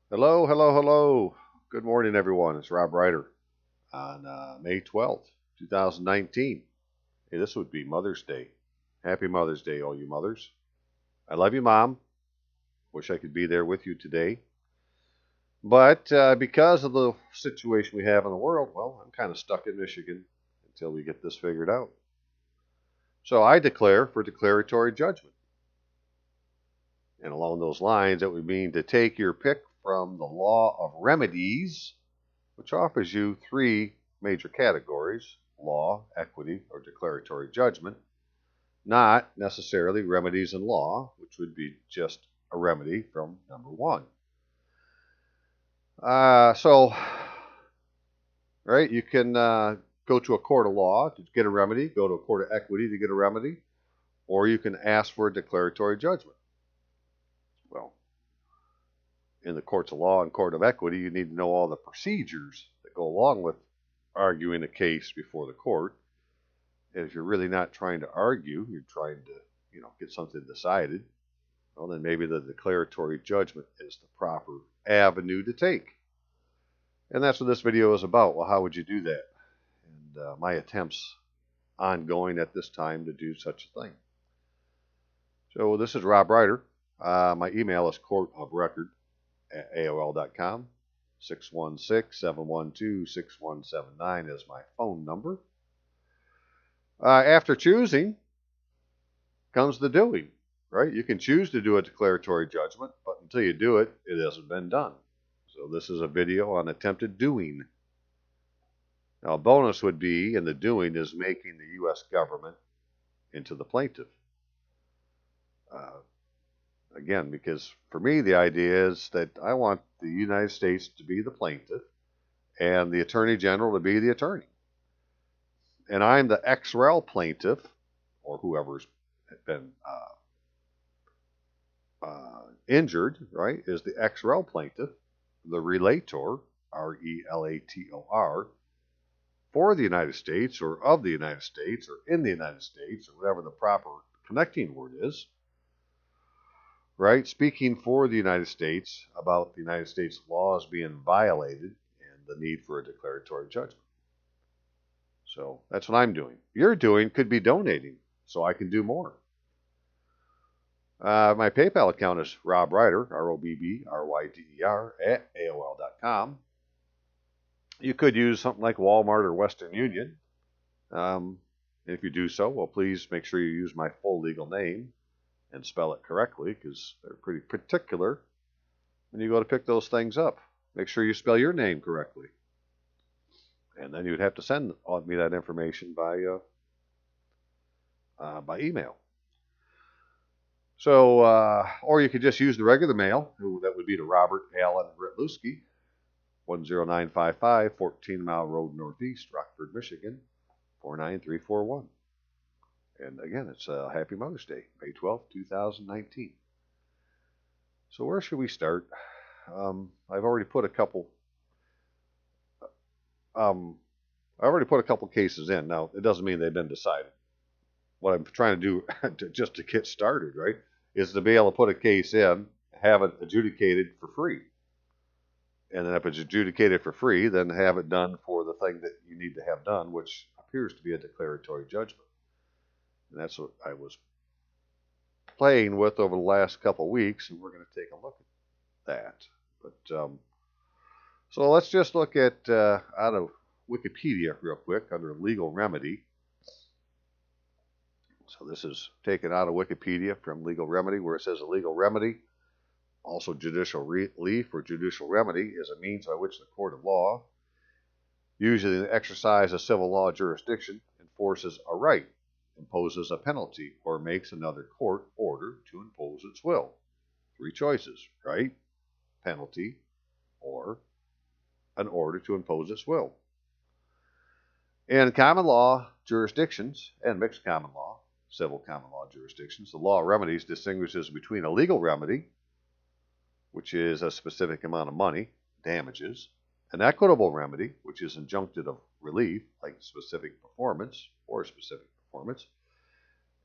Hello, hello, hello. Good morning, everyone. It's Rob Ryder on May 12th, 2019. Hey, this would be Mother's Day. Happy Mother's Day, all you mothers. I love you, Mom. Wish I could be there with you today. But because of the situation we have in the world, well, I'm kind of stuck in Michigan until we get this figured out. So I declare for declaratory judgment. And along those lines, it would mean to take your pick from the law of remedies, which offers you three major categories: law, equity, or declaratory judgment, not necessarily remedies in law, which would be just a remedy from number one. So, right, you can go to a court of law to get a remedy, go to a court of equity to get a remedy, or you can ask for a declaratory judgment. Well, in the courts of law and court of equity, you need to know all the procedures that go along with arguing a case before the court. If you're really not trying to argue, you're trying to, get something decided, well, then maybe the declaratory judgment is the proper avenue to take. And that's what this video is about. Well, how would you do that? And my attempts ongoing at this time to do such a thing. So this is Rob Ryder. My email is courtofrecord at AOL.com. 616-712-6179 is my phone number. After choosing comes the doing, right? You can choose to do a declaratory judgment, but until you do it, it hasn't been done. So this is a video on attempted doing. Now, a bonus would be, and the doing is making the U.S. government into the plaintiff. Uh, Again, because for me, the idea is that I want the United States to be the plaintiff and the Attorney General to be the attorney. And I'm the ex-rel plaintiff, or whoever's been injured, right, is the ex-rel plaintiff, the relator, RELATOR, for the United States or of the United States or in the United States or whatever the proper connecting word is, right, speaking for the United States about the United States laws being violated and the need for a declaratory judgment. So that's what I'm doing. You're doing could be donating so I can do more. My PayPal account is Rob Ryder, ROBBRYDER, at AOL.com. You could use something like Walmart or Western Union. If you do so, well, please make sure you use my full legal name and spell it correctly, because they're pretty particular when you go to pick those things up. Make sure you spell your name correctly. And then you'd have to send me that information by email. So, or you could just use the regular mail. That would be to Robert Allen Ritlewski, 10955 14 Mile Road Northeast, Rockford, Michigan, 49341. And again, it's Happy Mother's Day, May 12th, 2019. So where should we start? I've already put a couple. I already put a couple cases in. Now it doesn't mean they've been decided. What I'm trying to do, just to get started, right, is to be able to put a case in, have it adjudicated for free, and then if it's adjudicated for free, then have it done for the thing that you need to have done, which appears to be a declaratory judgment. And that's what I was playing with over the last couple of weeks, and we're going to take a look at that. But so let's just look at out of Wikipedia real quick under legal remedy. So this is taken out of Wikipedia from legal remedy, where it says a legal remedy, also judicial relief or judicial remedy, is a means by which the court of law, usually the exercise of civil law jurisdiction, enforces a right, imposes a penalty, or makes another court order to impose its will. Three choices: right, penalty, or an order to impose its will. In common law jurisdictions and mixed common law, civil common law jurisdictions, the law of remedies distinguishes between a legal remedy, which is a specific amount of money, damages, an equitable remedy, which is injunctive relief, like specific performance or specific performance,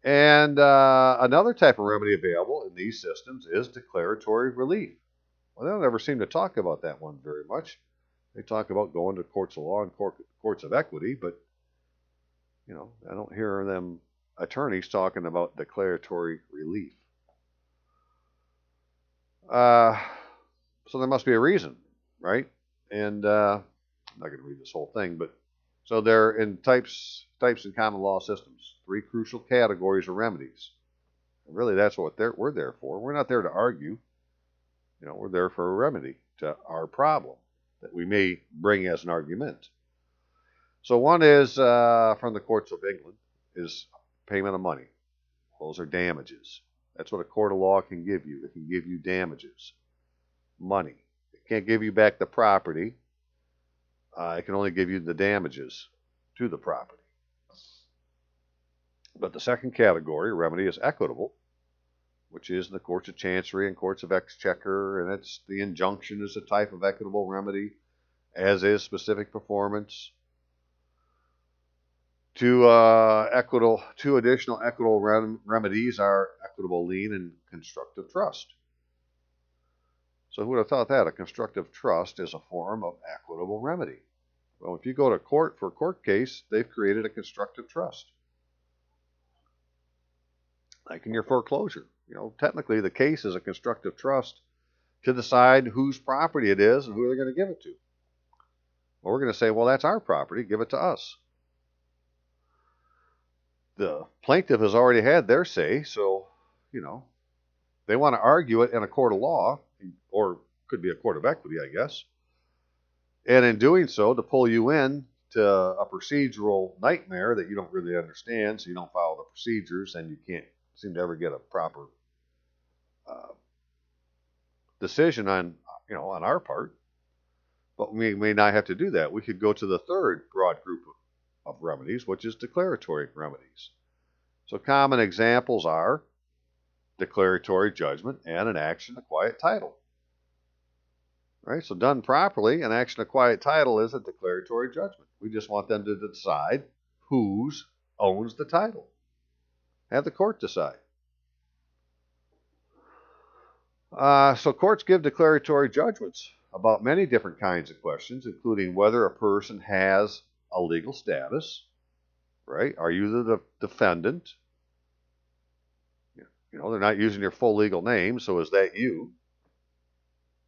and another type of remedy available in these systems is declaratory relief. Well, they don't ever seem to talk about that one very much. They talk about going to courts of law and courts of equity, but I don't hear them attorneys talking about declaratory relief. So there must be a reason, right? And I'm not going to read this whole thing, but so they're in types and common law systems. 3 crucial categories of remedies. And really, that's what we're there for. We're not there to argue. We're there for a remedy to our problem that we may bring as an argument. So one is from the courts of England is payment of money. Those are damages. That's what a court of law can give you. It can give you damages, money. It can't give you back the property. It can only give you the damages to the property. But the second category, remedy, is equitable, which is in the courts of chancery and courts of exchequer, and it's the injunction is a type of equitable remedy, as is specific performance. Two additional equitable remedies are equitable lien and constructive trust. So who would have thought that? A constructive trust is a form of equitable remedy. Well, if you go to court for a court case, they've created a constructive trust. Like in your foreclosure. Technically the case is a constructive trust to decide whose property it is and who they're going to give it to. Well, we're going to say, well, that's our property, give it to us. The plaintiff has already had their say, so, they want to argue it in a court of law, or could be a court of equity, I guess. And in doing so, to pull you in to a procedural nightmare that you don't really understand, so you don't follow the procedures, and you can't seem to ever get a proper decision on our part. But we may not have to do that. We could go to the third broad group of remedies, which is declaratory remedies. So common examples are declaratory judgment and an action to quiet title. Right? So done properly, an action to quiet title is a declaratory judgment. We just want them to decide whose owns the title. Have the court decide. So courts give declaratory judgments about many different kinds of questions, including whether a person has a legal status, right? Are you the defendant? They're not using your full legal name, so is that you?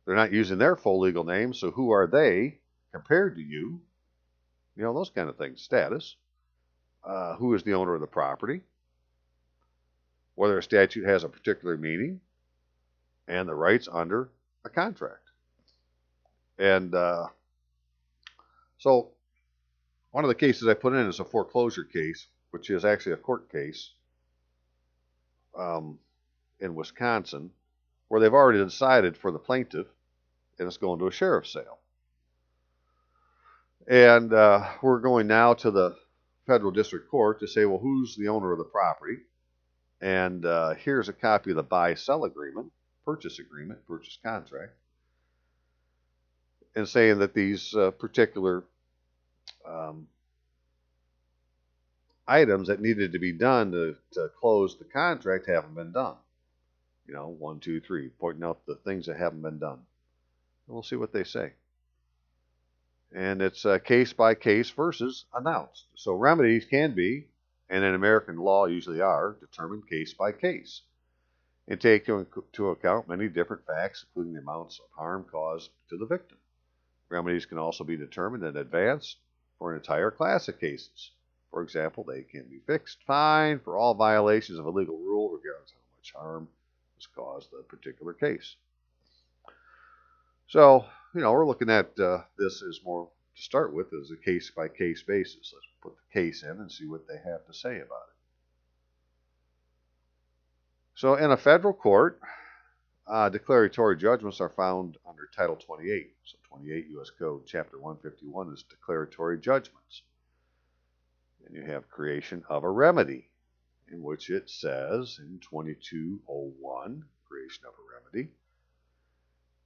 They're not using their full legal name, so who are they compared to you? Those kind of things. Status. Who is the owner of the property? Whether a statute has a particular meaning, and the rights under a contract. And so one of the cases I put in is a foreclosure case, which is actually a court case in Wisconsin, where they've already decided for the plaintiff, and it's going to a sheriff's sale. And we're going now to the federal district court to say, well, who's the owner of the property? And here's a copy of the buy-sell agreement, purchase contract, and saying that these particular items that needed to be done to close the contract haven't been done. 1, 2, 3, pointing out the things that haven't been done. And we'll see what they say. And it's case by case versus announced. So remedies can be, and in American law usually are, determined case by case, and take into account many different facts, including the amounts of harm caused to the victim. Remedies can also be determined in advance for an entire class of cases. For example, they can be fixed fine for all violations of a legal rule, regardless of how much harm was caused in a particular case. So, we're looking at this as more to start with as a case-by-case basis. Let's put the case in and see what they have to say about it. So in a federal court, declaratory judgments are found under Title 28. So 28 U.S. Code, Chapter 151 is declaratory judgments. And you have creation of a remedy, in which it says in 2201, creation of a remedy.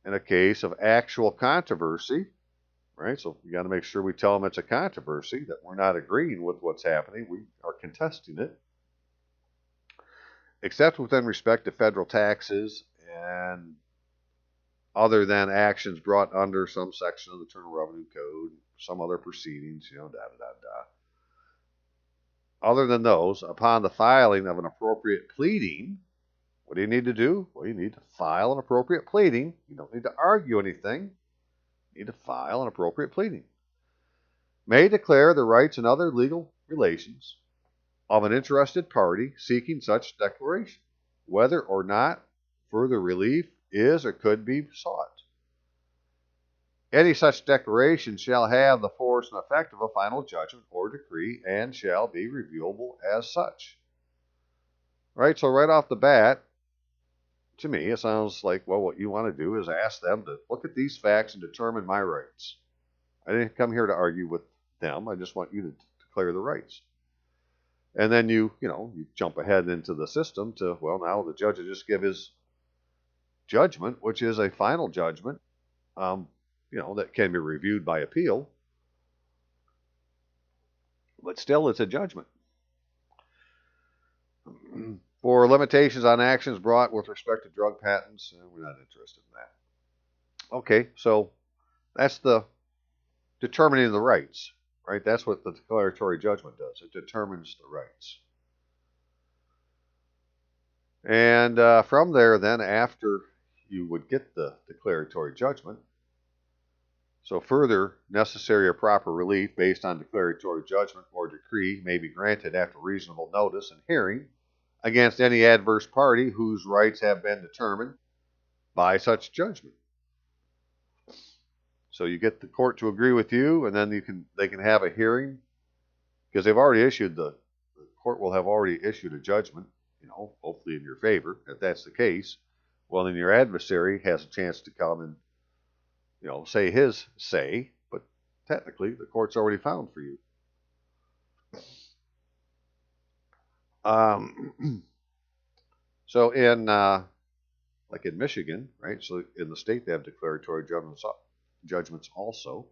In a case of actual controversy, right? So we got to make sure we tell them it's a controversy, that we're not agreeing with what's happening. We are contesting it. Except within respect to federal taxes and other than actions brought under some section of the Internal Revenue Code, some other proceedings, da da da da. Other than those, upon the filing of an appropriate pleading, what do you need to do? Well, you need to file an appropriate pleading. You don't need to argue anything. You need to file an appropriate pleading. May declare the rights and other legal relations of an interested party seeking such declaration, whether or not further relief is or could be sought. Any such declaration shall have the force and effect of a final judgment or decree and shall be reviewable as such. Right? So right off the bat, to me, it sounds like, well, what you want to do is ask them to look at these facts and determine my rights. I didn't come here to argue with them. I just want you to declare the rights. And then you jump ahead into the system to, well, now the judge will just give his judgment, which is a final judgment, that can be reviewed by appeal. But still, it's a judgment. For limitations on actions brought with respect to drug patents, we're not interested in that. Okay, so that's the determining the rights, right? That's what the declaratory judgment does. It determines the rights. And from there, then, after you would get the declaratory judgment, so further necessary or proper relief based on declaratory judgment or decree may be granted after reasonable notice and hearing against any adverse party whose rights have been determined by such judgment. So you get the court to agree with you, and then they can have a hearing, because they've already issued the court will have already issued a judgment, hopefully in your favor. If that's the case, well, then your adversary has a chance to come and say his say, but technically the court's already found for you. So in like in Michigan, right? So in the state they have declaratory judgments also.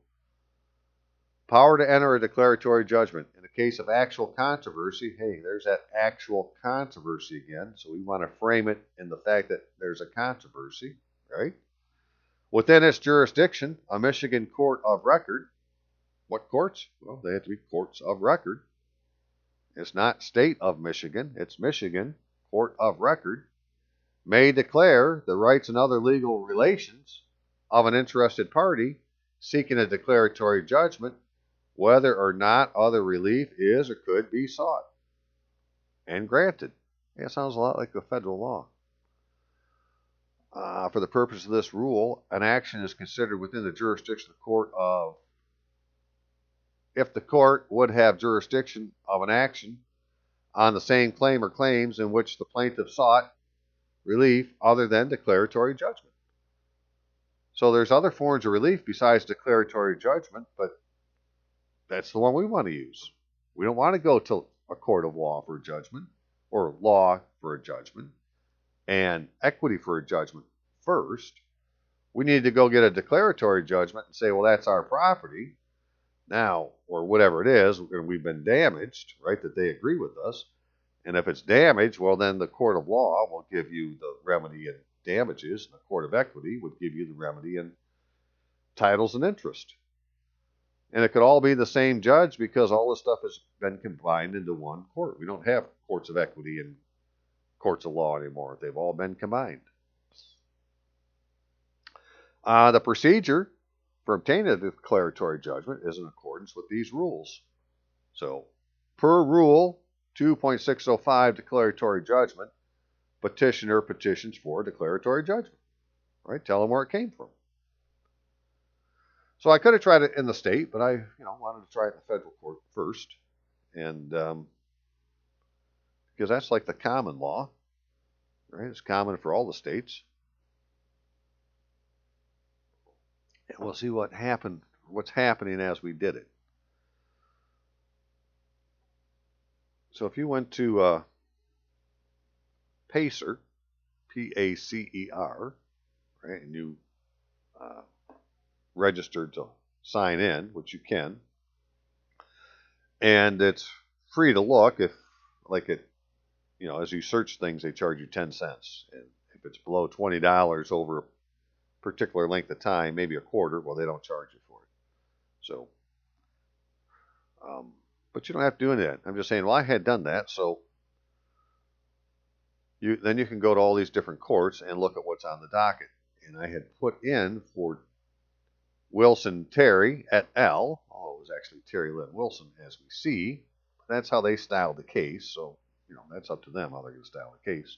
Power to enter a declaratory judgment in a case of actual controversy. Hey, there's that actual controversy again. So we want to frame it in the fact that there's a controversy, right? Within its jurisdiction, a Michigan court of record. What courts? Well, they have to be courts of record. It's not state of Michigan. It's Michigan court of record. May declare the rights and other legal relations of an interested party seeking a declaratory judgment, whether or not other relief is or could be sought and granted. That sounds a lot like the federal law. For the purpose of this rule, an action is considered within the jurisdiction of the court of, if the court would have jurisdiction of an action on the same claim or claims in which the plaintiff sought relief other than declaratory judgment. So there's other forms of relief besides declaratory judgment, but that's the one we want to use. We don't want to go to a court of law for a judgment, or law for a judgment, and equity for a judgment first. We need to go get a declaratory judgment and say, well, that's our property now, or whatever it is, and we've been damaged, right, that they agree with us. And if it's damaged, well, then the court of law will give you the remedy in damages, and the court of equity would give you the remedy in titles and interest. And it could all be the same judge because all this stuff has been combined into one court. We don't have courts of equity and courts of law anymore. They've all been combined. The procedure for obtaining a declaratory judgment is in accordance with these rules. So, per rule 2.605 declaratory judgment, petitioner petitions for declaratory judgment. Right? Tell them where it came from. So I could have tried it in the state, but I wanted to try it in the federal court first. And because that's like the common law. Right? It's common for all the states. And we'll see what's happening as we did it. So if you went to Pacer, Pacer, right, and you registered to sign in, which you can, and it's free to look. If, like it, as you search things, they charge you 10 cents, and if it's below $20 over a particular length of time, maybe a quarter, well, they don't charge you for it. So, but you don't have to do any of that. I'm just saying, well, I had done that, so then you can go to all these different courts and look at what's on the docket. And I had put in for Wilson Terry et al. Oh, it was actually Terry Lynn Wilson, as we see. That's how they styled the case. So, that's up to them how they're going to style the case.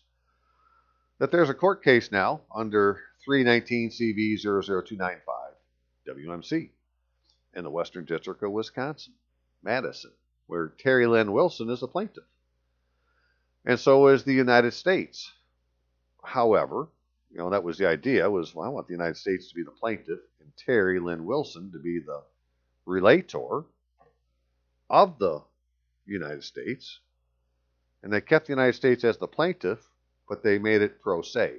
That there's a court case now under 319 CV 00295 WMC in the Western District of Wisconsin, Madison, where Terry Lynn Wilson is the plaintiff. And so is the United States. However, that was the idea, was, well, I want the United States to be the plaintiff and Terry Lynn Wilson to be the relator of the United States. And they kept the United States as the plaintiff, but they made it pro se,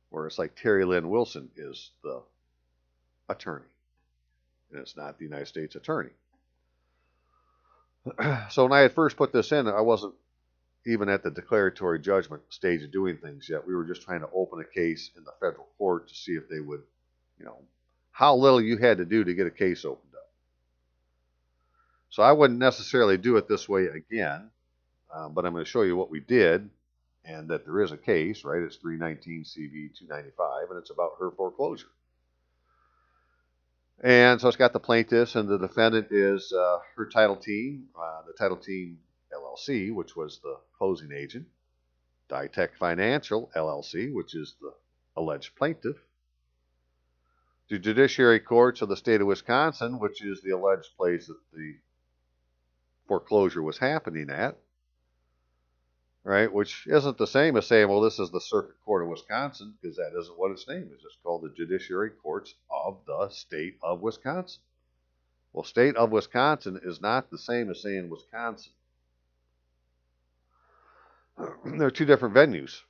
where it's like Terry Lynn Wilson is the attorney, and it's not the United States attorney. So when I had first put this in, I wasn't even at the declaratory judgment stage of doing things yet. We were just trying to open a case in the federal court to see if they would, how little you had to do to get a case opened up. So I wouldn't necessarily do it this way again, but I'm going to show you what we did, and that there is a case, right? It's 319 CV 295, and it's about her foreclosure. And so it's got the plaintiffs, and the defendant is her title team, the title team LLC, which was the closing agent, Ditech Financial LLC, which is the alleged plaintiff, the judiciary courts of the state of Wisconsin, which is the alleged place that the foreclosure was happening at, right? Which isn't the same as saying, well, this is the Circuit Court of Wisconsin, because that isn't what its name is. It's called the Judiciary Courts of the State of Wisconsin. Well, state of Wisconsin is not the same as saying Wisconsin. There are two different venues.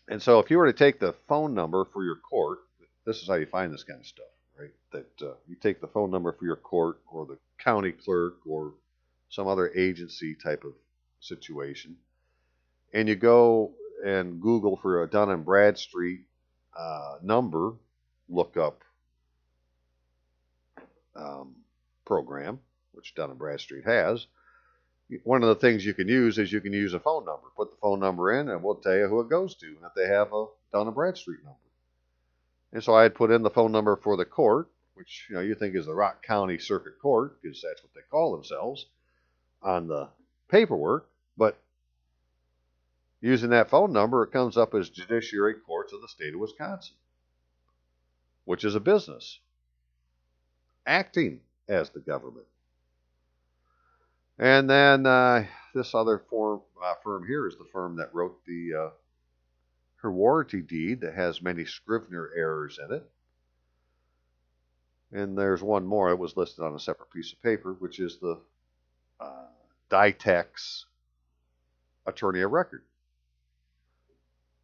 And so if you were to take the phone number for your court, this is how you find this kind of stuff, right? That you take the phone number for your court or the county clerk or some other agency type of situation, and you go and Google for a Dun & Bradstreet number lookup program, which Dun & Bradstreet has. One of the things you can use is you can use a phone number. Put the phone number in, and we'll tell you who it goes to, and if they have a Dun & Bradstreet number. And so I had put in the phone number for the court, which you think is the Rock County Circuit Court, because that's what they call themselves on the paperwork. But using that phone number, it comes up as Judiciary Courts of the State of Wisconsin, which is a business acting as the government. And then this other firm here is the firm that wrote her warranty deed that has many Scrivener errors in it. And there's one more. It was listed on a separate piece of paper, which is the Ditech's attorney of record.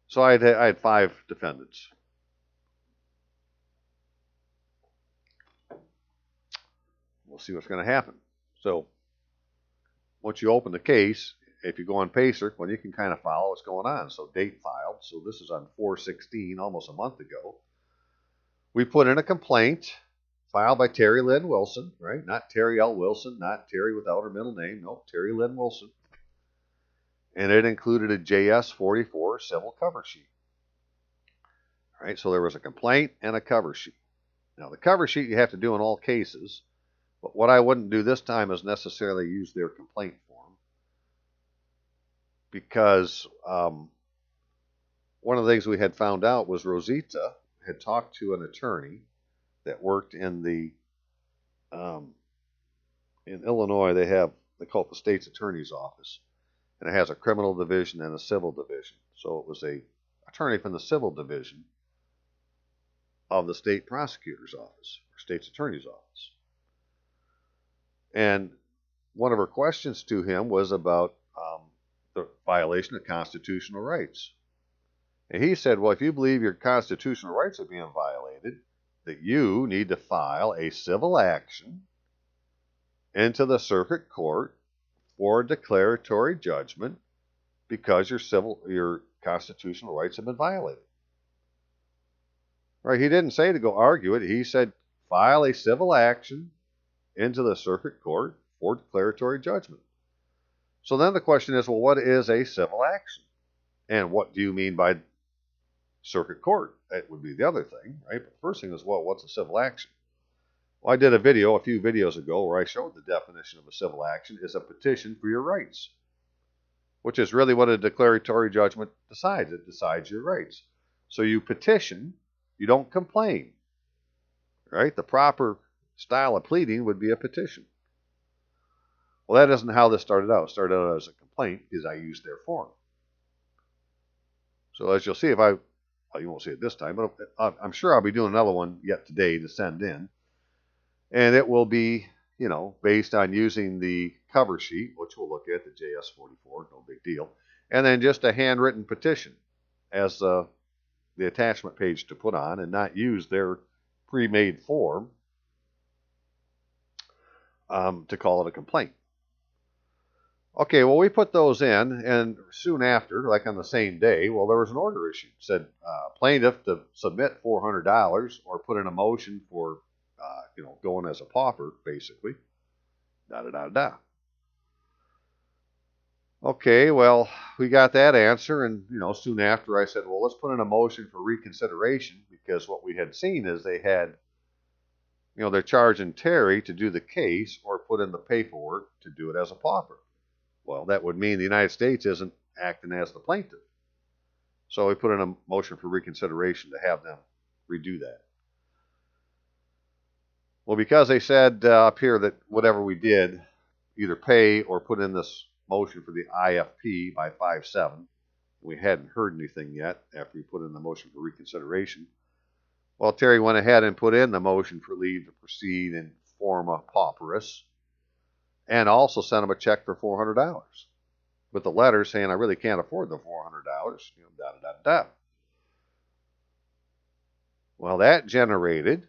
So I had 5 defendants. We'll see what's going to happen. So once you open the case, if you go on Pacer, well, you can kind of follow what's going on. So date filed. So this is on 4/16, almost a month ago. We put in a complaint filed by Terry Lynn Wilson, right? Not Terry L. Wilson, not Terry without her middle name. No, Terry Lynn Wilson. And it included a JS-44 civil cover sheet. All right, so there was a complaint and a cover sheet. Now, the cover sheet you have to do in all cases, but what I wouldn't do this time is necessarily use their complaint form, because one of the things we had found out was Rosita had talked to an attorney that worked in Illinois. They call it the state's attorney's office, and it has a criminal division and a civil division. So it was a attorney from the civil division of the state prosecutor's office, or state's attorney's office. And one of her questions to him was about the violation of constitutional rights. And he said, well, if you believe your constitutional rights are being violated, that you need to file a civil action into the circuit court for a declaratory judgment because your constitutional rights have been violated. Right? He didn't say to go argue it. He said file a civil action into the circuit court for declaratory judgment. So then the question is, well, what is a civil action? And what do you mean by circuit court? That would be the other thing, right? But the first thing is, well, what's a civil action? Well, I did a video a few videos ago where I showed the definition of a civil action is a petition for your rights, which is really what a declaratory judgment decides. It decides your rights. So you petition, you don't complain, right? The proper style of pleading would be a petition. Well, that isn't how this started out. It started out as a complaint because I used their form. So as you'll see, if well, you won't see it this time, but I'm sure I'll be doing another one yet today to send in. And it will be, based on using the cover sheet, which we'll look at, the JS44, no big deal. And then just a handwritten petition as the attachment page to put on and not use their pre-made form to call it a complaint. Okay, well, we put those in, and soon after, like on the same day, well, there was an order issued. It said plaintiff to submit $400 or put in a motion for, going as a pauper, basically. Da-da-da-da. Okay, well, we got that answer, and, soon after I said, well, let's put in a motion for reconsideration, because what we had seen is they had, they're charging Terry to do the case or put in the paperwork to do it as a pauper. Well, that would mean the United States isn't acting as the plaintiff. So we put in a motion for reconsideration to have them redo that. Well, because they said up here that whatever we did, either pay or put in this motion for the IFP by 5/7, we hadn't heard anything yet after we put in the motion for reconsideration. Well, Terry went ahead and put in the motion for leave to proceed in forma pauperis, and also sent him a check for $400 with a letter saying I really can't afford the $400. Da-da-da-da. Well, that generated,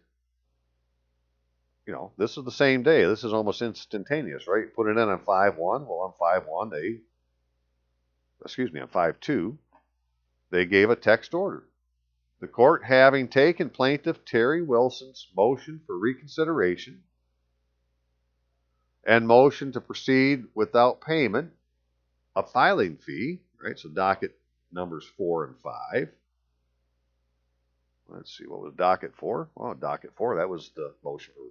this is the same day. This is almost instantaneous, right? Put it in on 5/1. Well, on 5/1, on 5/2, they gave a text order. The court having taken plaintiff Terry Wilson's motion for reconsideration and motion to proceed without payment of filing fee, right? So docket numbers 4 and 5. Let's see, what was docket 4? Well, docket 4, that was the motion for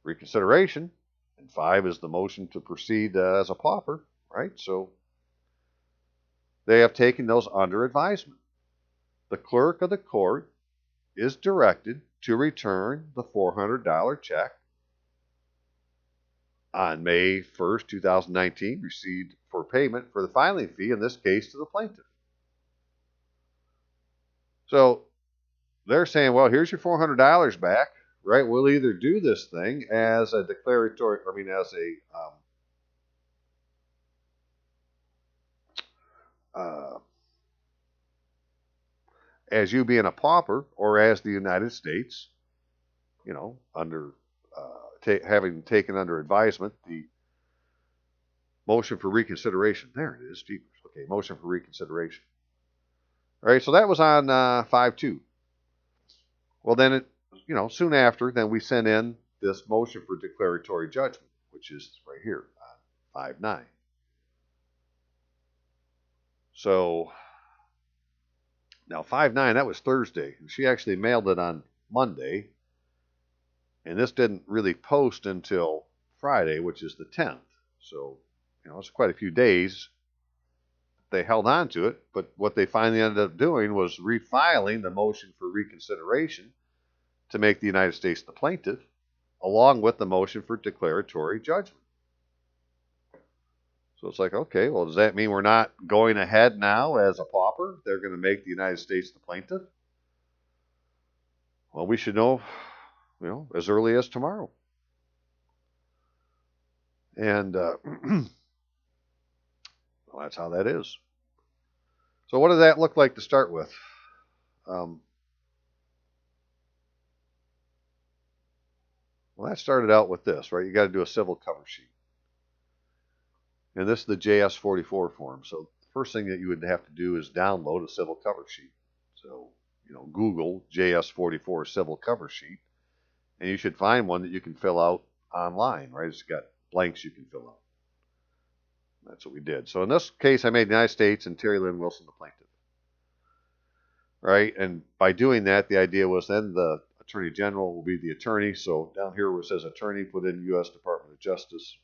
reconsideration, and 5 is the motion to proceed as a pauper, right? So they have taken those under advisement. The clerk of the court is directed to return the $400 check on May 1st, 2019, received for payment for the filing fee, in this case to the plaintiff. So they're saying, well, here's your $400 back, right? We'll either do this thing as a declaratory, as you being a pauper, or as the United States, under having taken under advisement the motion for reconsideration. There it is. Okay, motion for reconsideration. All right, so that was on 5/2. Well, then soon after, then we sent in this motion for declaratory judgment, which is right here on 5/9. So now 5/9, that was Thursday, and she actually mailed it on Monday, and this didn't really post until Friday, which is the 10th. So it's quite a few days. They held on to it, but what they finally ended up doing was refiling the motion for reconsideration to make the United States the plaintiff, along with the motion for declaratory judgment. So it's like, okay, well, does that mean we're not going ahead now as a pauper? They're going to make the United States the plaintiff? Well, we should know, as early as tomorrow. And well, that's how that is. So what does that look like to start with? Well, that started out with this, right? You got to do a civil cover sheet. And this is the JS44 form. So the first thing that you would have to do is download a civil cover sheet. So, Google JS44 civil cover sheet, and you should find one that you can fill out online, right? It's got blanks you can fill out. That's what we did. So in this case, I made the United States and Terry Lynn Wilson the plaintiff, right? And by doing that, the idea was then the Attorney General will be the attorney. So down here where it says attorney, put in U.S. Department of Justice,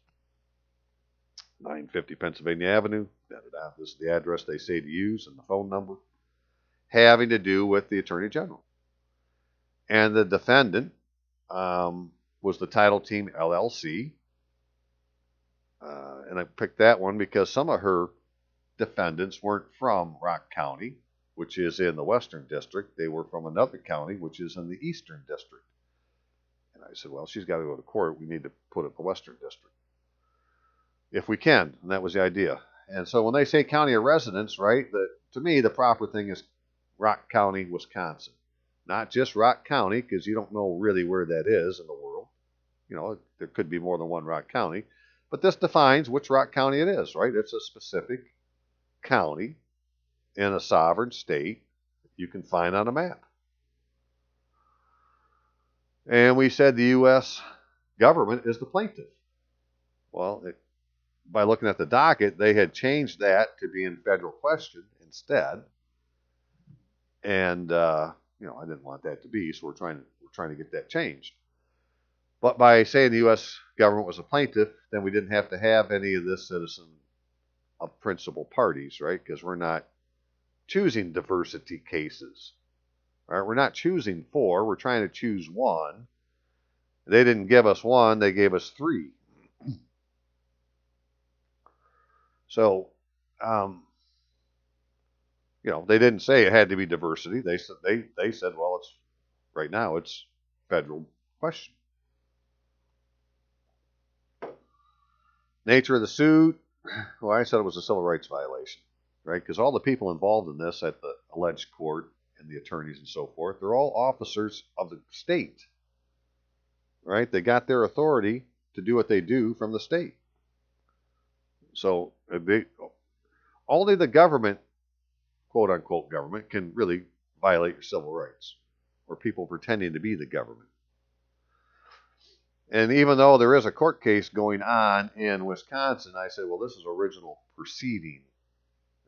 950 Pennsylvania Avenue. Da-da-da. This is the address they say to use and the phone number, having to do with the Attorney General. And the defendant was the Title Team LLC. And I picked that one because some of her defendants weren't from Rock County, which is in the Western District. They were from another county, which is in the Eastern District. And I said, well, she's got to go to court. We need to put it in the Western District, if we can. And that was the idea. And so when they say county of residence, right, to me, the proper thing is Rock County, Wisconsin. Not just Rock County, because you don't know really where that is in the world. There could be more than one Rock County. But this defines which Rock County it is, right? It's a specific county in a sovereign state you can find on a map. And we said the U.S. government is the plaintiff. Well, by looking at the docket, they had changed that to be in federal question instead. And, I didn't want that to be, so we're trying to get that changed. But by saying the U.S. government was a plaintiff, then we didn't have to have any of this citizen of principal parties, right? Because we're not choosing diversity cases. Right? We're not choosing 4. We're trying to choose 1. They didn't give us 1. They gave us 3. So, they didn't say it had to be diversity. They said, well, right now it's federal question. Nature of the suit, well, I said it was a civil rights violation, right? Because all the people involved in this at the alleged court and the attorneys and so forth, they're all officers of the state, right? They got their authority to do what they do from the state. So only the government, quote unquote government, can really violate your civil rights, or people pretending to be the government. And even though there is a court case going on in Wisconsin, I said, well, this is original proceeding,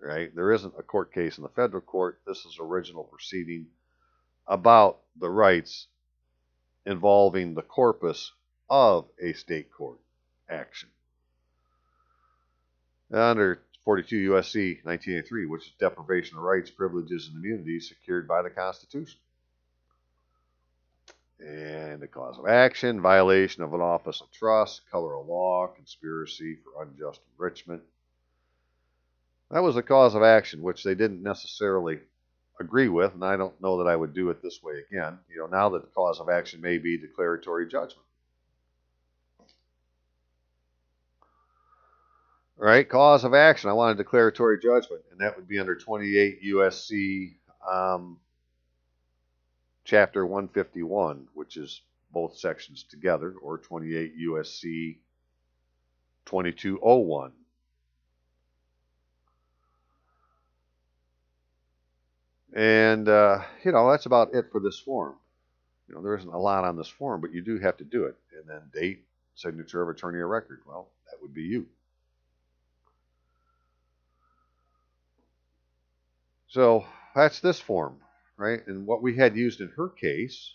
right? There isn't a court case in the federal court. This is original proceeding about the rights involving the corpus of a state court action. Under 42 U.S.C. 1983, which is deprivation of rights, privileges, and immunities secured by the Constitution. And the cause of action, violation of an office of trust, color of law, conspiracy for unjust enrichment. That was the cause of action, which they didn't necessarily agree with, and I don't know that I would do it this way again. Now that the cause of action may be declaratory judgment. All right, cause of action. I want a declaratory judgment, and that would be under 28 U.S.C. Chapter 151, which is both sections together, or 28 U.S.C. 2201. And, that's about it for this form. There isn't a lot on this form, but you do have to do it. And then date, signature of attorney of record. Well, that would be you. So that's this form, right? And what we had used in her case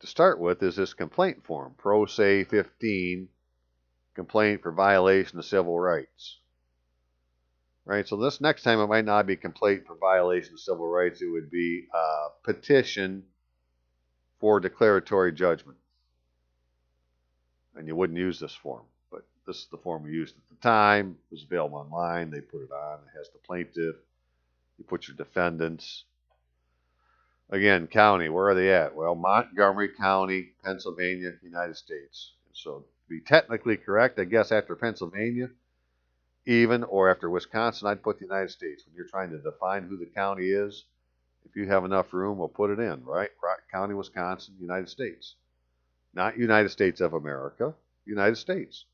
to start with is this complaint form, Pro Se 15, complaint for violation of civil rights. Right, so this next time it might not be complaint for violation of civil rights. It would be a petition for declaratory judgment. And you wouldn't use this form, but this is the form we used at the time. It was available online. They put it on. It has the plaintiff. You put your defendants. Again, county, where are they at? Well, Montgomery County, Pennsylvania, United States. So to be technically correct, I guess after Pennsylvania, even, or after Wisconsin, I'd put the United States. When you're trying to define who the county is, if you have enough room, we'll put it in, right? Rock County, Wisconsin, United States. Not United States of America, United States.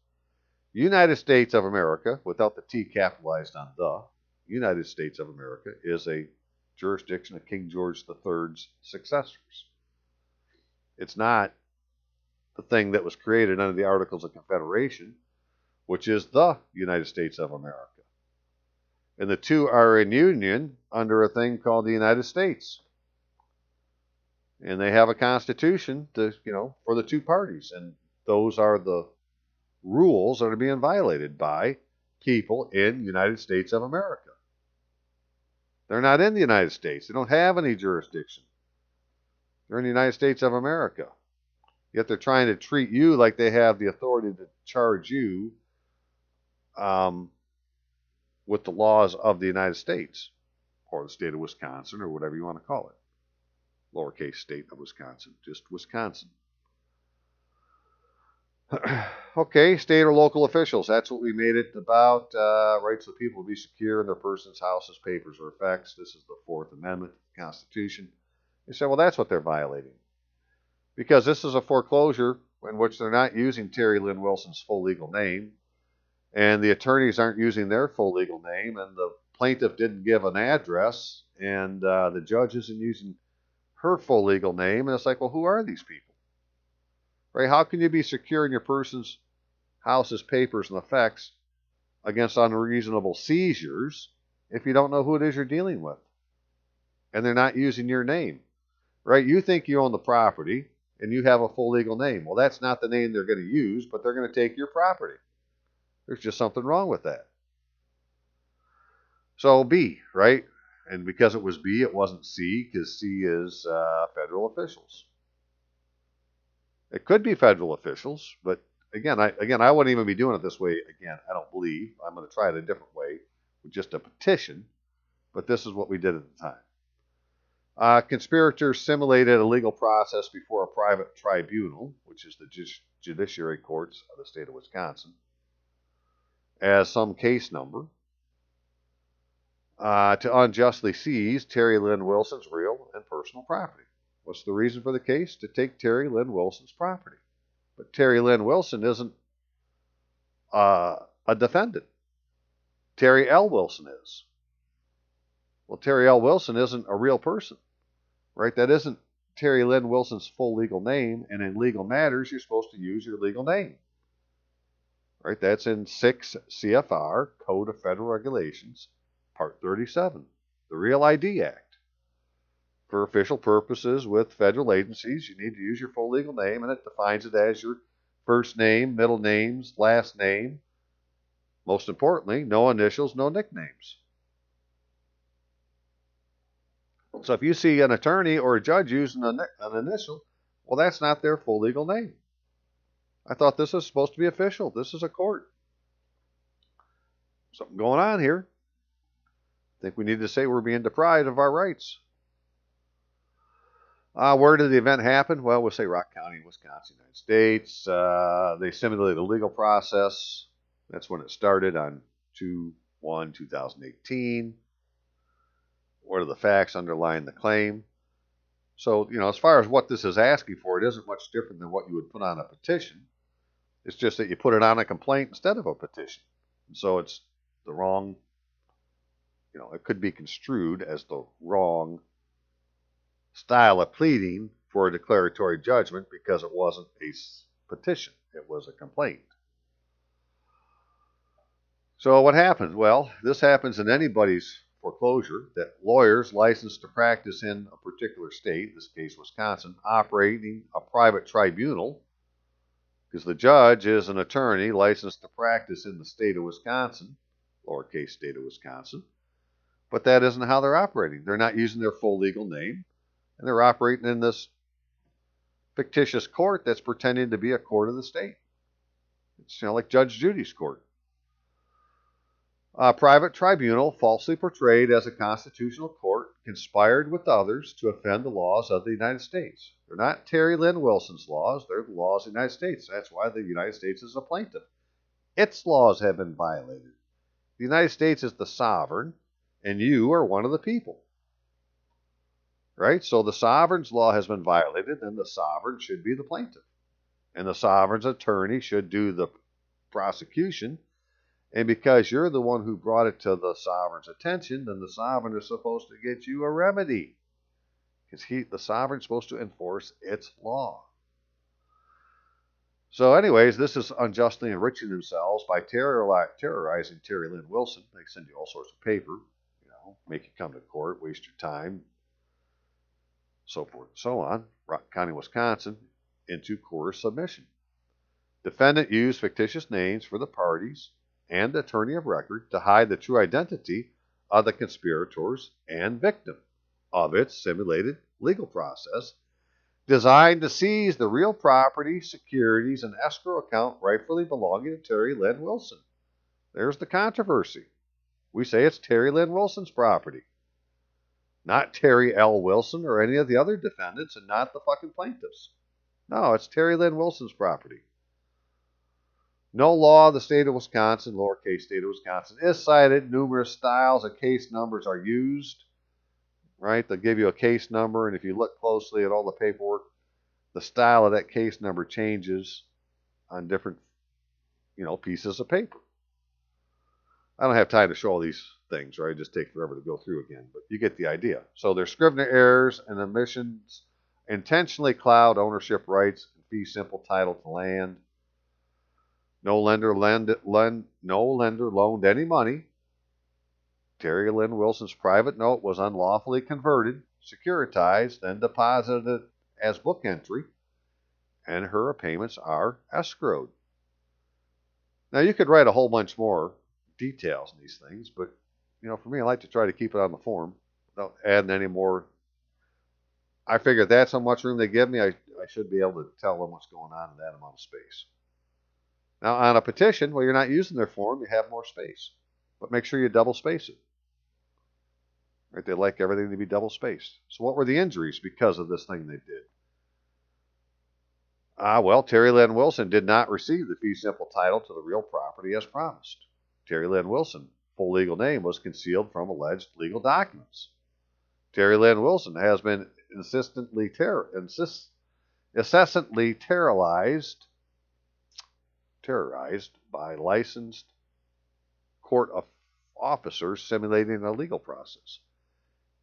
United States of America, without the T capitalized on the, United States of America is a jurisdiction of King George III's successors. It's not the thing that was created under the Articles of Confederation, which is the United States of America. And the two are in union under a thing called the United States. And they have a constitution to, for the two parties. And those are the rules that are being violated by people in the United States of America. They're not in the United States. They don't have any jurisdiction. They're in the United States of America. Yet they're trying to treat you like they have the authority to charge you with the laws of the United States, or the state of Wisconsin, or whatever you want to call it. Lowercase state of Wisconsin, just Wisconsin. Okay, state or local officials. That's what we made it about. Rights of the people to be secure in their persons, houses, papers, or effects. This is the Fourth Amendment to the Constitution. They said, well, that's what they're violating. Because this is a foreclosure in which they're not using Terry Lynn Wilson's full legal name, and the attorneys aren't using their full legal name, and the plaintiff didn't give an address, and the judge isn't using her full legal name. And it's like, well, who are these people? Right? How can you be secure in your person's houses, papers, and effects against unreasonable seizures if you don't know who it is you're dealing with? And they're not using your name. Right? You think you own the property and you have a full legal name. Well, that's not the name they're going to use, but they're going to take your property. There's just something wrong with that. So B, right? And because it was B, it wasn't C, because C is federal officials. It could be federal officials, but again, I wouldn't even be doing it this way. Again, I don't believe. I'm going to try it a different way with just a petition, but this is what we did at the time. Conspirators simulated a legal process before a private tribunal, which is the judiciary courts of the state of Wisconsin, as some case number, to unjustly seize Terry Lynn Wilson's real and personal property. What's the reason for the case? To take Terry Lynn Wilson's property. But Terry Lynn Wilson isn't a defendant. Terry L. Wilson is. Well, Terry L. Wilson isn't a real person, right? That isn't Terry Lynn Wilson's full legal name, and in legal matters, you're supposed to use your legal name, right? That's in 6 CFR, Code of Federal Regulations, Part 37, the Real ID Act. For official purposes with federal agencies, you need to use your full legal name, and it defines it as your first name, middle names, last name. Most importantly, no initials, no nicknames. So if you see an attorney or a judge using an initial, well, that's not their full legal name. I thought this was supposed to be official. This is a court. Something going on here. I think we need to say we're being deprived of our rights. Where did the event happen? Well, we'll say Rock County, Wisconsin, United States. They simulated a legal process. That's when it started on 2/1/2018. What are the facts underlying the claim? So, as far as what this is asking for, it isn't much different than what you would put on a petition. It's just that you put it on a complaint instead of a petition. And so it's the wrong, it could be construed as the wrong style of pleading for a declaratory judgment because it wasn't a petition. It was a complaint. So what happens? Well, this happens in anybody's foreclosure, that lawyers licensed to practice in a particular state, in this case Wisconsin, operating a private tribunal, because the judge is an attorney licensed to practice in the state of Wisconsin, lowercase state of Wisconsin, but that isn't how they're operating. They're not using their full legal name. And they're operating in this fictitious court that's pretending to be a court of the state. It's like Judge Judy's court. A private tribunal, falsely portrayed as a constitutional court, conspired with others to offend the laws of the United States. They're not Terry Lynn Wilson's laws. They're the laws of the United States. That's why the United States is a plaintiff. Its laws have been violated. The United States is the sovereign, and you are one of the people. Right? So the sovereign's law has been violated, and the sovereign should be the plaintiff. And the sovereign's attorney should do the prosecution, And because you're the one who brought it to the sovereign's attention, then the sovereign is supposed to get you a remedy. Because the sovereign's supposed to enforce its law. So anyways, this is unjustly enriching themselves by terrorizing Terry Lynn Wilson. They send you all sorts of paper, make you come to court, waste your time, so forth and so on. Rock County, Wisconsin, into coerced submission. Defendant used fictitious names for the parties and attorney of record to hide the true identity of the conspirators and victim of its simulated legal process, designed to seize the real property, securities, and escrow account rightfully belonging to Terry Lynn Wilson. There's the controversy. We say it's Terry Lynn Wilson's property, not Terry L. Wilson or any of the other defendants, and not the fucking plaintiffs. No, it's Terry Lynn Wilson's property. No law of the state of Wisconsin, lowercase state of Wisconsin, is cited. Numerous styles of case numbers are used. Right? They'll give you a case number, and if you look closely at all the paperwork, the style of that case number changes on different, pieces of paper. I don't have time to show all these things, right? It just takes forever to go through again, but you get the idea. So there's Scrivener errors and omissions intentionally cloud ownership rights and fee simple title to land. No lender loaned any money. Terry Lynn Wilson's private note was unlawfully converted, securitized, and deposited as book entry, and her payments are escrowed. Now, you could write a whole bunch more details in these things, but, for me, I like to try to keep it on the form without adding any more. I figure that's how much room they give me. I should be able to tell them what's going on in that amount of space. Now, on a petition, you're not using their form, you have more space. But make sure you double space it. Right? They like everything to be double spaced. So what were the injuries because of this thing they did? Terry Lynn Wilson did not receive the fee simple title to the real property as promised. Terry Lynn Wilson, full legal name, was concealed from alleged legal documents. Terry Lynn Wilson has been incessantly terrorized by licensed court officers simulating a legal process.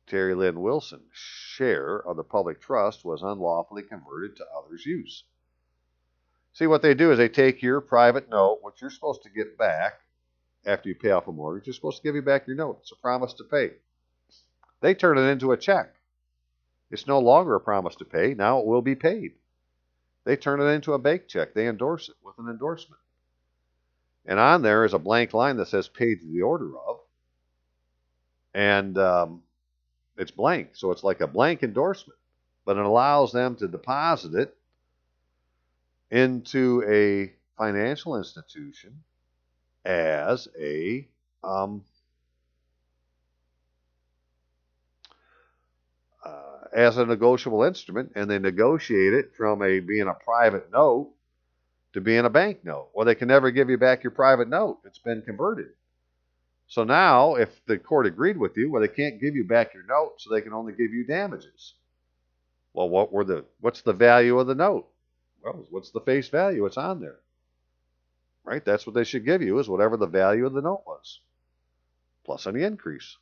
Terry Lynn Wilson's share of the public trust was unlawfully converted to others' use. See, what they do is they take your private note, which you're supposed to get back after you pay off a mortgage. You're supposed to give you back your note. It's a promise to pay. They turn it into a check. It's no longer a promise to pay. Now it will be paid. They turn it into a bank check. They endorse it with an endorsement. And on there is a blank line that says paid to the order of. And it's blank. So it's like a blank endorsement. But it allows them to deposit it into a financial institution as a negotiable instrument, and they negotiate it from being a private note to being a bank note. Well, they can never give you back your private note. It's been converted. So now, if the court agreed with you, they can't give you back your note, so they can only give you damages. Well, what's the value of the note? Well, what's the face value? It's on there. Right? That's what they should give you, is whatever the value of the note was, plus any increase,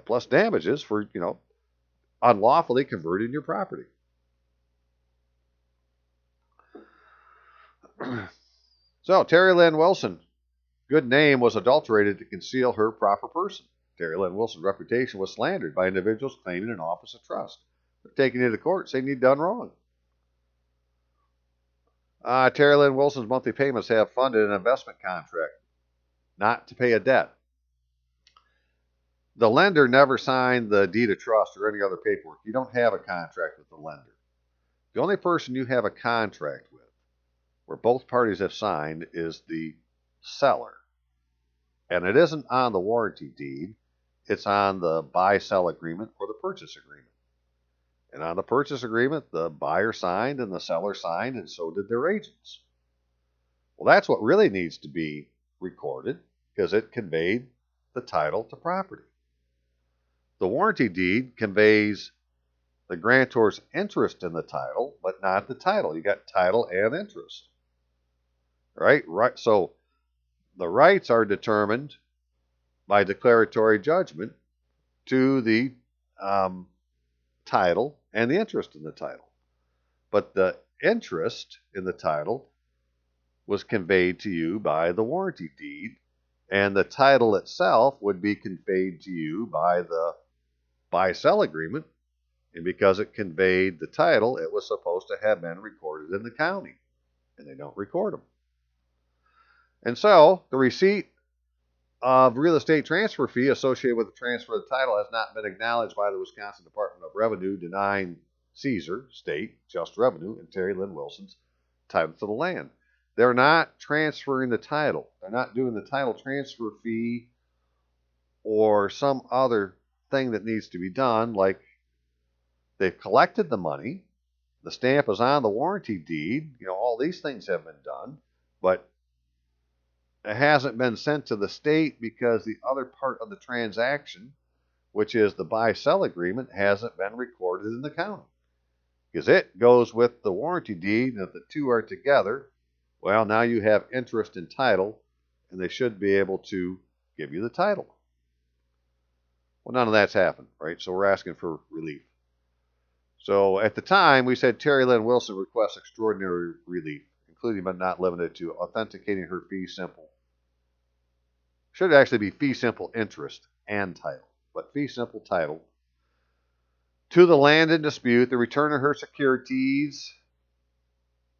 plus damages for, unlawfully converting your property. So, Terry Lynn Wilson, good name, was adulterated to conceal her proper person. Terry Lynn Wilson's reputation was slandered by individuals claiming an office of trust. They're taking it to court saying you've done wrong. Terry Lynn Wilson's monthly payments have funded an investment contract, not to pay a debt. The lender never signed the deed of trust or any other paperwork. You don't have a contract with the lender. The only person you have a contract with, where both parties have signed, is the seller. And it isn't on the warranty deed. It's on the buy-sell agreement or the purchase agreement. And on the purchase agreement, the buyer signed and the seller signed, and so did their agents. Well, that's what really needs to be recorded, because it conveyed the title to property. The warranty deed conveys the grantor's interest in the title, but not the title. You got title and interest. Right? So The rights are determined by declaratory judgment to the title and the interest in the title. But the interest in the title was conveyed to you by the warranty deed, and the title itself would be conveyed to you by the buy-sell agreement. And because it conveyed the title, it was supposed to have been recorded in the county, and they don't record them. And so the receipt of real estate transfer fee associated with the transfer of the title has not been acknowledged by the Wisconsin Department of Revenue, denying Caesar State Just Revenue and Terry Lynn Wilson's title to the land. They're not transferring the title. They're not doing the title transfer fee or some other thing that needs to be done, like they've collected the money, the stamp is on the warranty deed, all these things have been done, but it hasn't been sent to the state because the other part of the transaction, which is the buy-sell agreement, hasn't been recorded in the county. Because it goes with the warranty deed, and if the two are together, well, now you have interest in title, and they should be able to give you the title. Well, none of that's happened, right? So we're asking for relief. So at the time, we said Terry Lynn Wilson requests extraordinary relief, including but not limited to authenticating her fee simple. Should actually be fee simple interest and title, but fee simple title to the land in dispute, the return of her securities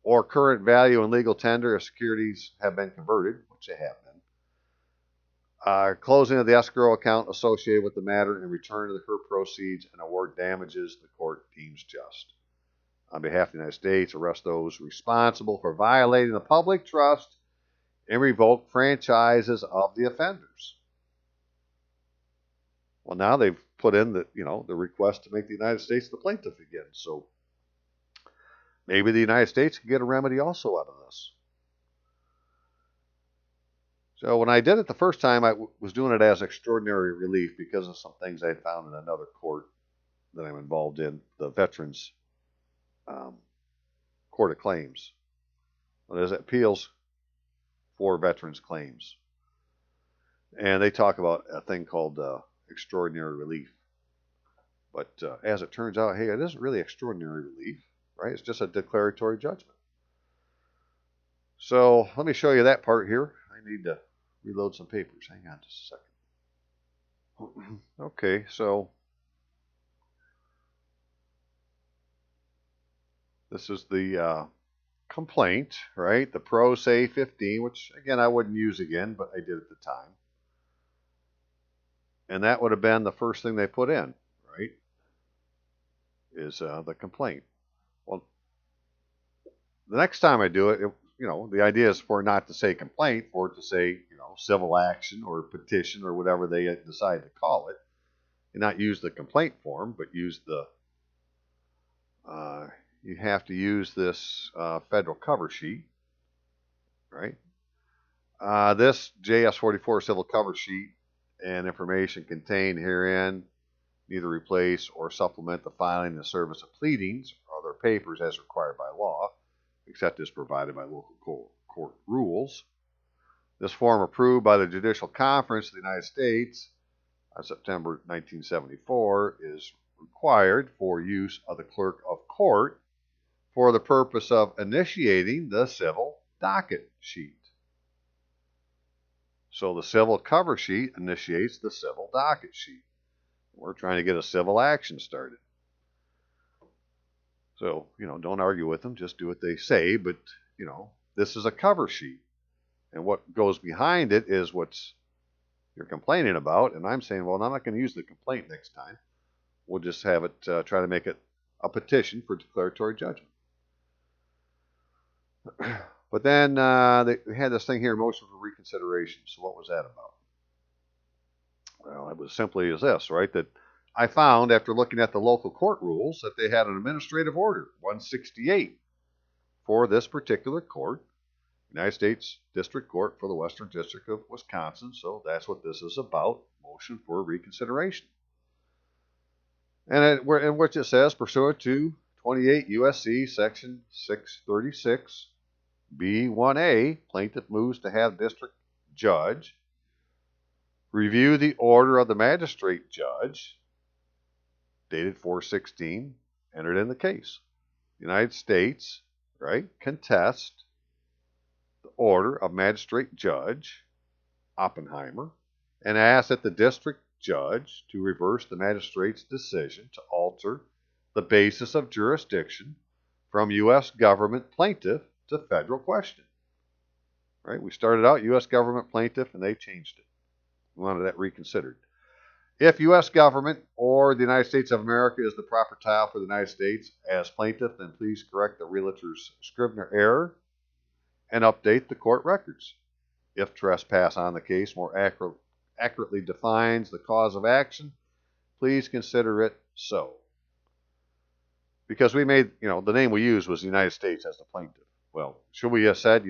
or current value in legal tender if securities have been converted, which they have been. Closing of the escrow account associated with the matter and return of her proceeds and award damages the court deems just. On behalf of the United States, arrest those responsible for violating the public trust and revoke franchises of the offenders. Well, now they've put in the request to make the United States the plaintiff again. So maybe the United States can get a remedy also out of this. So when I did it the first time, I was doing it as extraordinary relief because of some things I found in another court that I'm involved in, the Veterans Court of Claims. Well, there's appeals for veterans claims. And they talk about a thing called extraordinary relief. But as it turns out, hey, it isn't really extraordinary relief, right? It's just a declaratory judgment. So let me show you that part here. I need to reload some papers. Hang on just a second. Okay, so this is the complaint, right? The pro se 15, which again I wouldn't use again, but I did at the time. And that would have been the first thing they put in, right? Is the complaint. Well, the next time I do it, the idea is for not to say complaint, for it to say, civil action or petition or whatever they decide to call it, and not use the complaint form, but use the you have to use this federal cover sheet, right? This JS-44 civil cover sheet and information contained herein neither replace or supplement the filing and service of pleadings or other papers as required by law, except as provided by local court rules. This form approved by the Judicial Conference of the United States on September 1974 is required for use of the clerk of court for the purpose of initiating the civil docket sheet. So the civil cover sheet initiates the civil docket sheet. We're trying to get a civil action started. So, don't argue with them, just do what they say, but, this is a cover sheet. And what goes behind it is what's you're complaining about, and I'm saying, well, I'm not going to use the complaint next time. We'll just have it, try to make it a petition for declaratory judgment. But then they had this thing here, motion for reconsideration. So what was that about? Well, it was simply as this, right? That I found after looking at the local court rules that they had an administrative order, 168, for this particular court, United States District Court for the Western District of Wisconsin. So that's what this is about, motion for reconsideration. And in which it says, pursuant to 28 U.S.C. Section 636, B1A, plaintiff moves to have district judge, review the order of the magistrate judge, dated 4/16, entered in the case. The United States, right, contest the order of magistrate judge Oppenheimer and ask that the district judge to reverse the magistrate's decision to alter the basis of jurisdiction from U.S. government plaintiff to federal question. Right? We started out U.S. government plaintiff and they changed it. We wanted that reconsidered. If U.S. government or the United States of America is the proper title for the United States as plaintiff, then please correct the realtor's Scrivener error and update the court records. If trespass on the case more accurately defines the cause of action, please consider it so. Because we made, the name we used was the United States as the plaintiff. Well, should we have said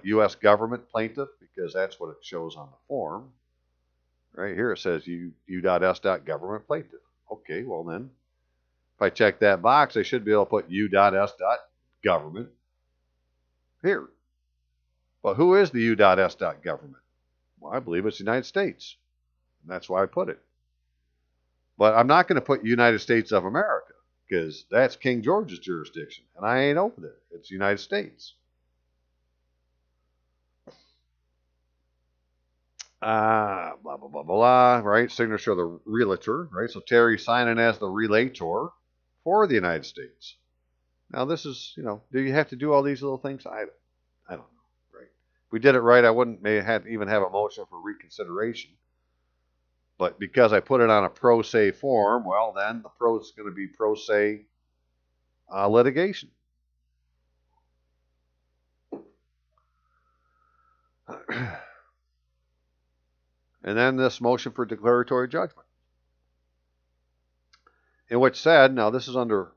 U.S. government plaintiff? Because that's what it shows on the form. Right here it says U.S. government plaintiff. Okay, well then, if I check that box, I should be able to put U.S. government here. But who is the U.S. government? Well, I believe it's the United States. And that's why I put it. But I'm not going to put United States of America because that's King George's jurisdiction. And I ain't over there. It's the United States. Blah, blah, blah, blah, right? Signature of the realtor, right? So Terry's signing as the relator for the United States. Now this is, do you have to do all these little things? I don't know, right? If we did it right, I wouldn't even have a motion for reconsideration. But because I put it on a pro se form, well, then the pro is going to be pro se litigation. And then this motion for declaratory judgment, in which said, now this is under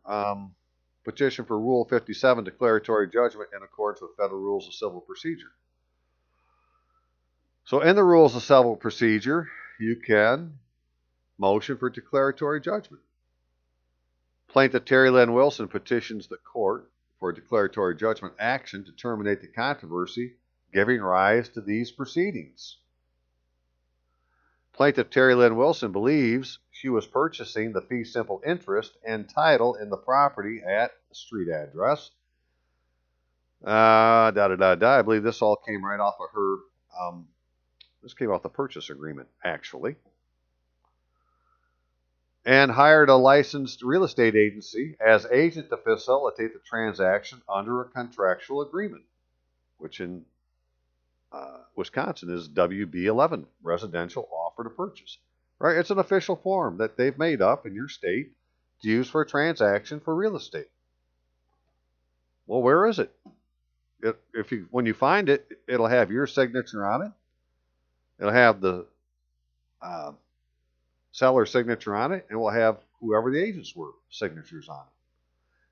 petition for Rule 57, declaratory judgment in accordance with Federal Rules of Civil Procedure. So in the Rules of Civil Procedure, you can motion for declaratory judgment. Plaintiff Terry Lynn Wilson petitions the court for a declaratory judgment action to terminate the controversy giving rise to these proceedings. Plaintiff Terry Lynn Wilson believes she was purchasing the fee simple interest and title in the property at the street address. I believe this all came right off of her. This came off the purchase agreement, actually. And hired a licensed real estate agency as agent to facilitate the transaction under a contractual agreement, which in Wisconsin is WB11, Residential Offer to Purchase. Right? It's an official form that they've made up in your state to use for a transaction for real estate. Well, where is it? When you find it, it'll have your signature on it. It'll have the seller's signature on it, and we'll have whoever the agents were signatures on it.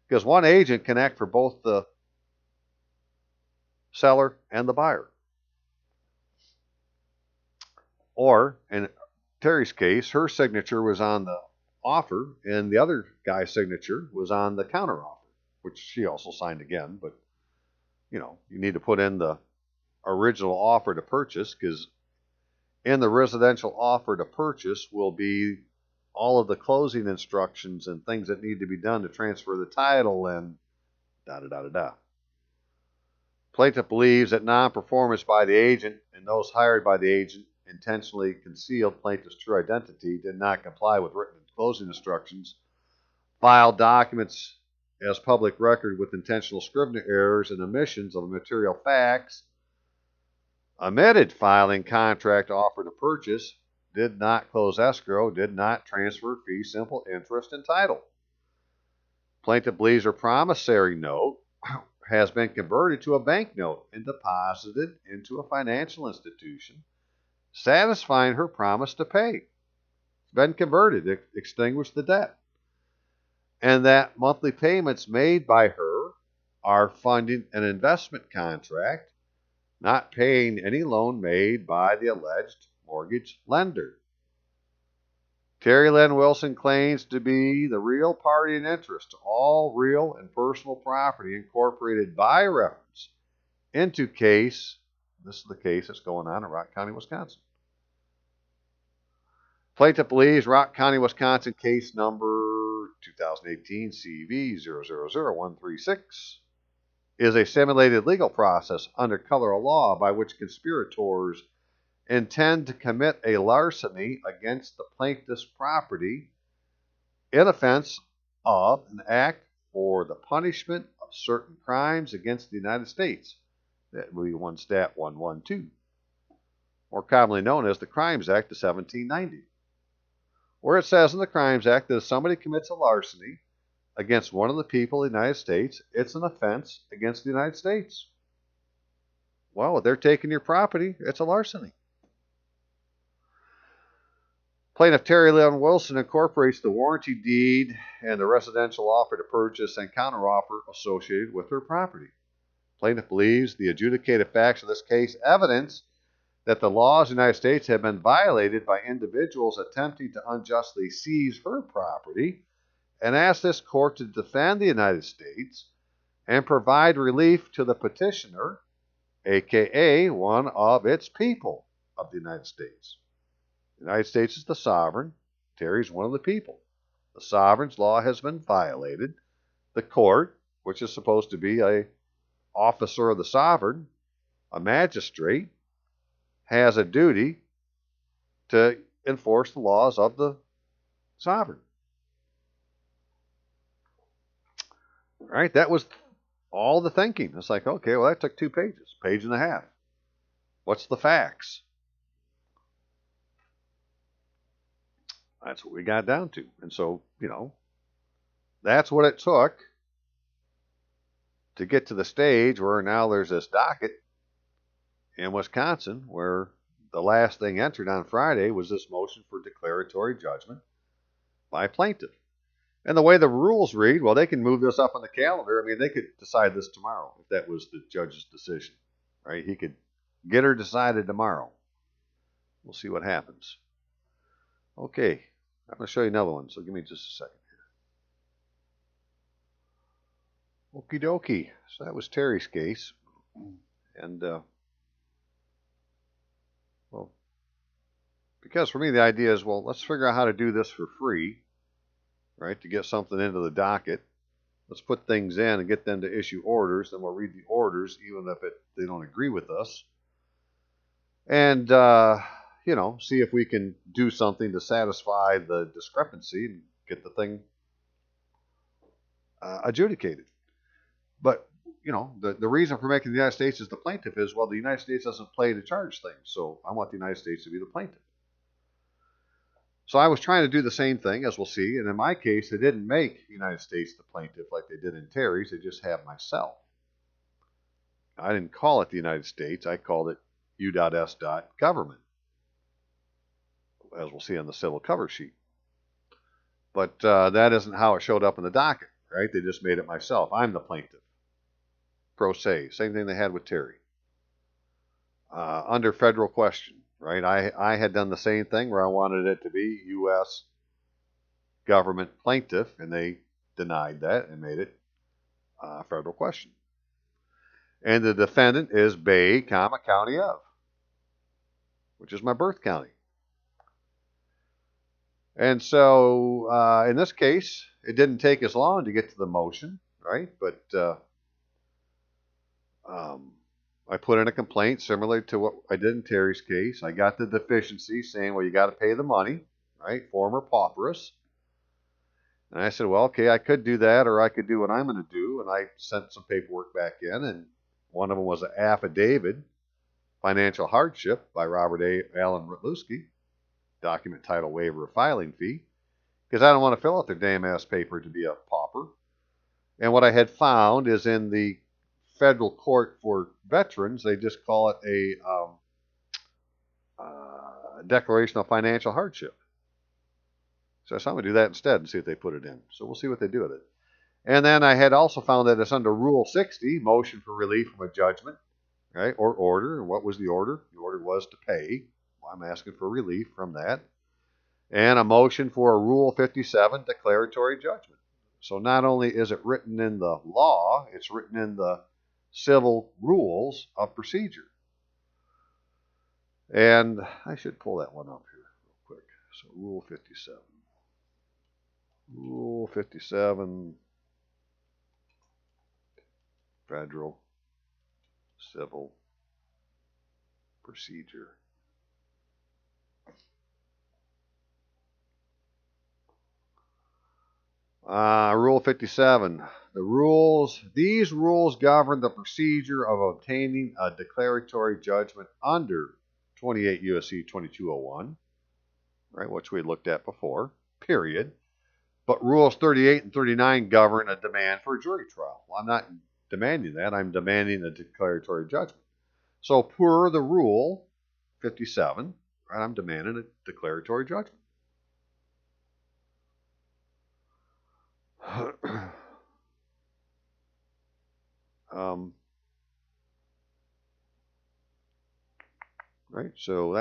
Because one agent can act for both the seller and the buyer. Or, in Terry's case, her signature was on the offer, and the other guy's signature was on the counteroffer, which she also signed again. But, you need to put in the original offer to purchase, because in the residential offer to purchase will be all of the closing instructions and things that need to be done to transfer the title and da-da-da-da-da. Plaintiff believes that non-performance by the agent and those hired by the agent intentionally concealed plaintiff's true identity, did not comply with written closing instructions, filed documents as public record with intentional Scrivener errors and omissions of material facts, omitted filing contract offer to purchase, did not close escrow, did not transfer fee simple interest and title. Plaintiff believes her promissory note has been converted to a bank note and deposited into a financial institution, satisfying her promise to pay. It's been converted, extinguished the debt. And that monthly payments made by her are funding an investment contract, not paying any loan made by the alleged mortgage lender. Terry Lynn Wilson claims to be the real party in interest to all real and personal property incorporated by reference into case This is the case that's going on in Rock County, Wisconsin. Plaintiff believes Rock County, Wisconsin case number 2018 CV 000136 is a simulated legal process under color of law by which conspirators intend to commit a larceny against the plaintiff's property in offense of an act for the punishment of certain crimes against the United States. That would be 1 Stat 112, more commonly known as the Crimes Act of 1790, where it says in the Crimes Act that if somebody commits a larceny against one of the people of the United States, it's an offense against the United States. Well, if they're taking your property, it's a larceny. Plaintiff Terry Lynn Wilson incorporates the warranty deed and the residential offer to purchase and counteroffer associated with her property. Plaintiff believes the adjudicated facts of this case evidence that the laws of the United States have been violated by individuals attempting to unjustly seize her property, and asks this court to defend the United States and provide relief to the petitioner, aka one of its people of the United States. The United States is the sovereign. Terry's one of the people. The sovereign's law has been violated. The court, which is supposed to be an officer of the sovereign, a magistrate, has a duty to enforce the laws of the sovereign. All right, that was all the thinking. It's like, okay, well, that took 2 pages, page and a half. What's the facts? That's what we got down to. And so, that's what it took to get to the stage where now there's this docket in Wisconsin where the last thing entered on Friday was this motion for declaratory judgment by plaintiff. And the way the rules read, well, they can move this up on the calendar. I mean, they could decide this tomorrow if that was the judge's decision, right? He could get her decided tomorrow. We'll see what happens. Okay, I'm going to show you another one, so give me just a second here. Okie dokie. So that was Terry's case. And, well, because for me the idea is, well, let's figure out how to do this for free, right, to get something into the docket. Let's put things in and get them to issue orders, then we'll read the orders even if they don't agree with us. And, see if we can do something to satisfy the discrepancy and get the thing adjudicated. But, the reason for making the United States as the plaintiff is, well, the United States doesn't play to charge things, so I want the United States to be the plaintiff. So I was trying to do the same thing, as we'll see, and in my case, they didn't make the United States the plaintiff like they did in Terry's. They just have myself. I didn't call it the United States. I called it U.S. Government, as we'll see on the civil cover sheet. But that isn't how it showed up in the docket, right? They just made it myself. I'm the plaintiff. Pro se. Same thing they had with Terry. Under federal question, right? I had done the same thing where I wanted it to be U.S. government plaintiff, and they denied that and made it federal question. And the defendant is Bay, County of, which is my birth county. And so in this case, it didn't take as long to get to the motion, right? But I put in a complaint similar to what I did in Terry's case. I got the deficiency saying, well, you got to pay the money, right? Former pauperous. And I said, well, okay, I could do that, or I could do what I'm going to do. And I sent some paperwork back in, and one of them was an affidavit, financial hardship by Robert Allen Rutluski, document title waiver of filing fee, because I don't want to fill out their damn ass paper to be a pauper. And what I had found is in the federal court for veterans, they just call it a declaration of financial hardship. So I'm going to do that instead and see if they put it in. So we'll see what they do with it. And then I had also found that it's under Rule 60, motion for relief from a judgment, right, or order. And what was the order? The order was to pay. Well, I'm asking for relief from that. And a motion for a Rule 57 declaratory judgment. So not only is it written in the law, it's written in the civil rules of procedure. And I should pull that one up here real quick. So Rule 57. Rule 57, Federal Civil Procedure. Rule 57. These rules govern the procedure of obtaining a declaratory judgment under 28 U.S.C. 2201, right, which we looked at before, period. But Rules 38 and 39 govern a demand for a jury trial. Well, I'm not demanding that. I'm demanding a declaratory judgment. So per the Rule 57, right, I'm demanding a declaratory judgment. Right, so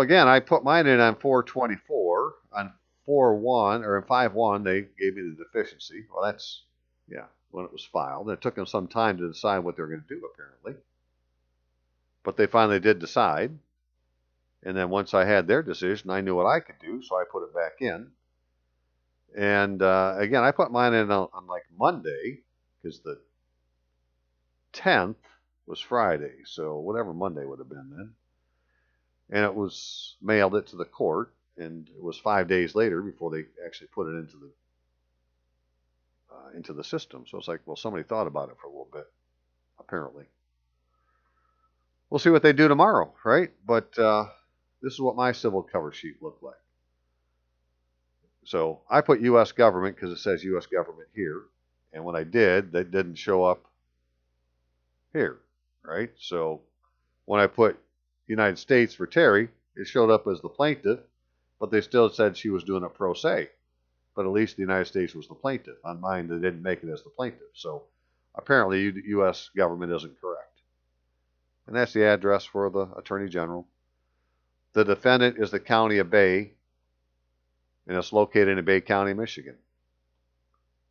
again, I put mine in on 424. On 4-1 or 5-1, they gave me the deficiency. Well, that's, yeah, when it was filed. And it took them some time to decide what they were going to do, apparently. But they finally did decide. And then once I had their decision, I knew what I could do, so I put it back in. And again, I put mine in on like Monday, because the 10th was Friday, so whatever Monday would have been then. And it was mailed it to the court, and it was 5 days later before they actually put it into the system. So it's like, well, somebody thought about it for a little bit, apparently. We'll see what they do tomorrow, right? But this is what my civil cover sheet looked like. So I put U.S. government because it says U.S. government here, and when I did, that didn't show up here, right? So when I put United States for Terry, it showed up as the plaintiff, but they still said she was doing it pro se. But at least the United States was the plaintiff. On mine, they didn't make it as the plaintiff. So apparently, the U.S. government isn't correct. And that's the address for the Attorney General. The defendant is the County of Bay, and it's located in Bay County, Michigan.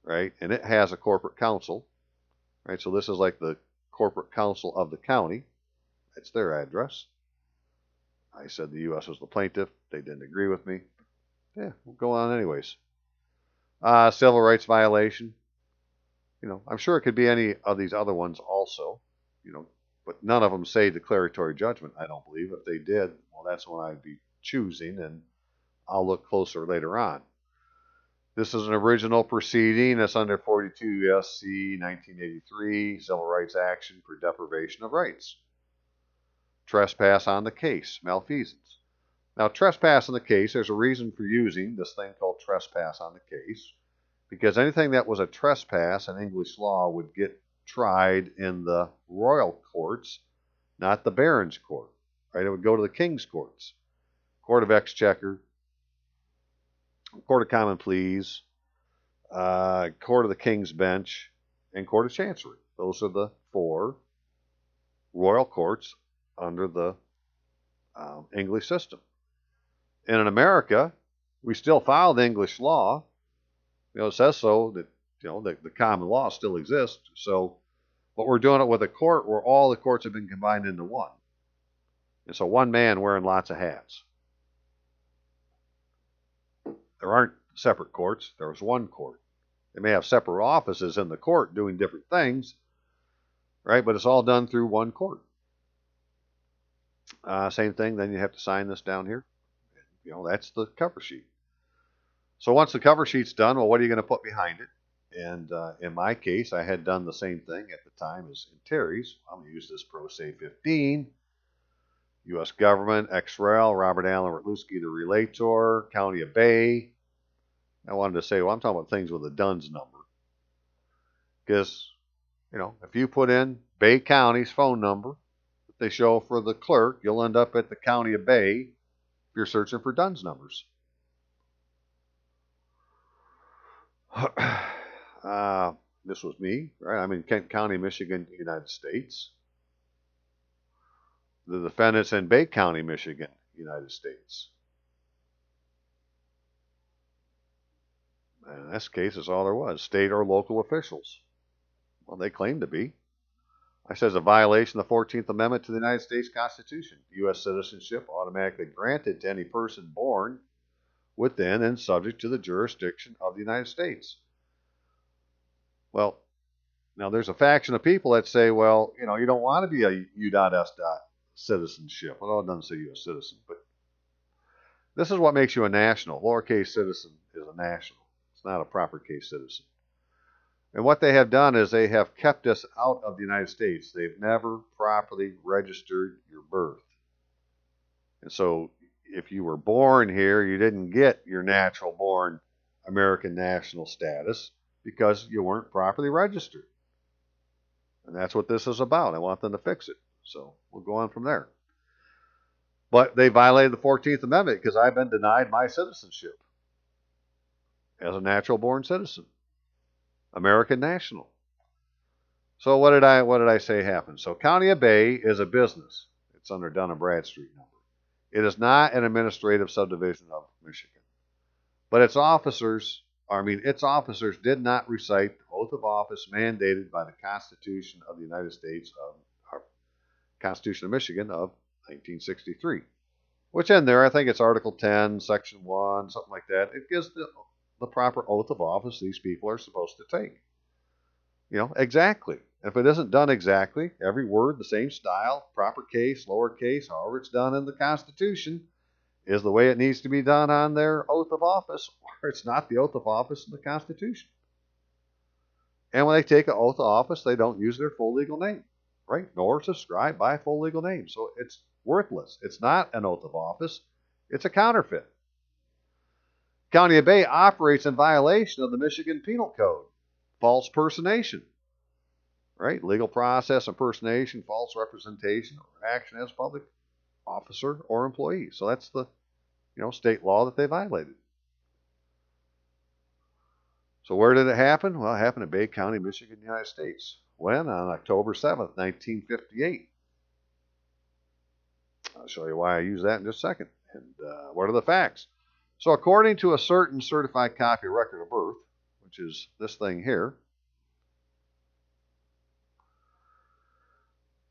Right? And it has a corporate counsel. Right? So this is like the corporate counsel of the county. That's their address. I said the U.S. was the plaintiff. They didn't agree with me. Yeah, we'll go on anyways. Civil rights violation. I'm sure it could be any of these other ones also, but none of them say declaratory judgment, I don't believe. If they did, well, that's one I'd be choosing, and I'll look closer later on. This is an original proceeding. It's under 42 U.S.C. 1983, civil rights action for deprivation of rights. Trespass on the case, malfeasance. Now, trespass on the case, there's a reason for using this thing called trespass on the case, because anything that was a trespass in English law would get tried in the royal courts, not the baron's court. Right? It would go to the king's courts, court of exchequer, court of common pleas, court of the king's bench, and court of chancery. Those are the 4 royal courts under the English system. And in America, we still follow the English law. It says so that the common law still exists. So, but we're doing it with a court where all the courts have been combined into one. And so one man wearing lots of hats. There aren't separate courts. There's one court. They may have separate offices in the court doing different things, right? But it's all done through one court. Same thing. Then you have to sign this down here. That's the cover sheet. So once the cover sheet's done, well, what are you going to put behind it? And in my case, I had done the same thing at the time as in Terry's. I'm going to use this Pro Se 15. U.S. Government, ex-rel, Robert Allen Rutluski, the relator, County of Bay. I wanted to say, well, I'm talking about things with a DUNS number. Because, if you put in Bay County's phone number that they show for the clerk, you'll end up at the County of Bay if you're searching for DUNS numbers. This was me, right? I'm in Kent County, Michigan, United States. The defendant's in Bay County, Michigan, United States. And in this case, that's all there was. State or local officials. Well, they claim to be. I says a violation of the 14th Amendment to the United States Constitution. U.S. citizenship automatically granted to any person born within and subject to the jurisdiction of the United States. Well, now there's a faction of people that say, well, you don't want to be a U.S. citizenship. Well, it doesn't say U.S. citizen, but this is what makes you a national. Lowercase citizen is a national. It's not a proper case citizen. And what they have done is they have kept us out of the United States. They've never properly registered your birth. And so if you were born here, you didn't get your natural born American national status because you weren't properly registered. And that's what this is about. I want them to fix it. So we'll go on from there. But they violated the 14th Amendment because I've been denied my citizenship as a natural born citizen, American national. So what did I say happened? So County of Bay is a business. It's under Dun and Bradstreet number. It is not an administrative subdivision of Michigan. But its officers did not recite the oath of office mandated by the Constitution of the United States of Constitution of Michigan of 1963. Which in there, I think it's Article 10, Section 1, something like that. It gives the proper oath of office these people are supposed to take. Exactly. If it isn't done exactly, every word, the same style, proper case, lowercase, however it's done in the Constitution, is the way it needs to be done on their oath of office, or it's not the oath of office in the Constitution. And when they take an oath of office, they don't use their full legal name, right? Nor subscribe by a full legal name. So it's worthless. It's not an oath of office. It's a counterfeit. County of Bay operates in violation of the Michigan Penal Code. False personation, right? Legal process, impersonation, false representation, or action as public officer or employee. So that's the state law that they violated. So where did it happen? Well, it happened in Bay County, Michigan, United States. When? On October 7th, 1958. I'll show you why I use that in just a second. And what are the facts? So according to a certain certified copy of record of birth, which is this thing here,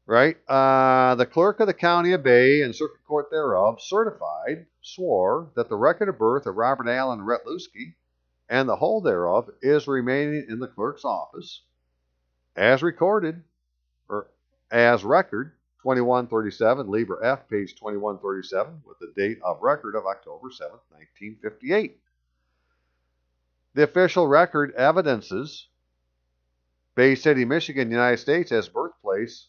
right? The clerk of the County of Bay and Circuit Court thereof swore that the record of birth of Robert Allen Retluski and the whole thereof is remaining in the clerk's office as recorded, or as record 2137, Libra F, page 2137, with the date of record of October 7th, 1958. The official record evidences Bay City, Michigan, United States as birthplace,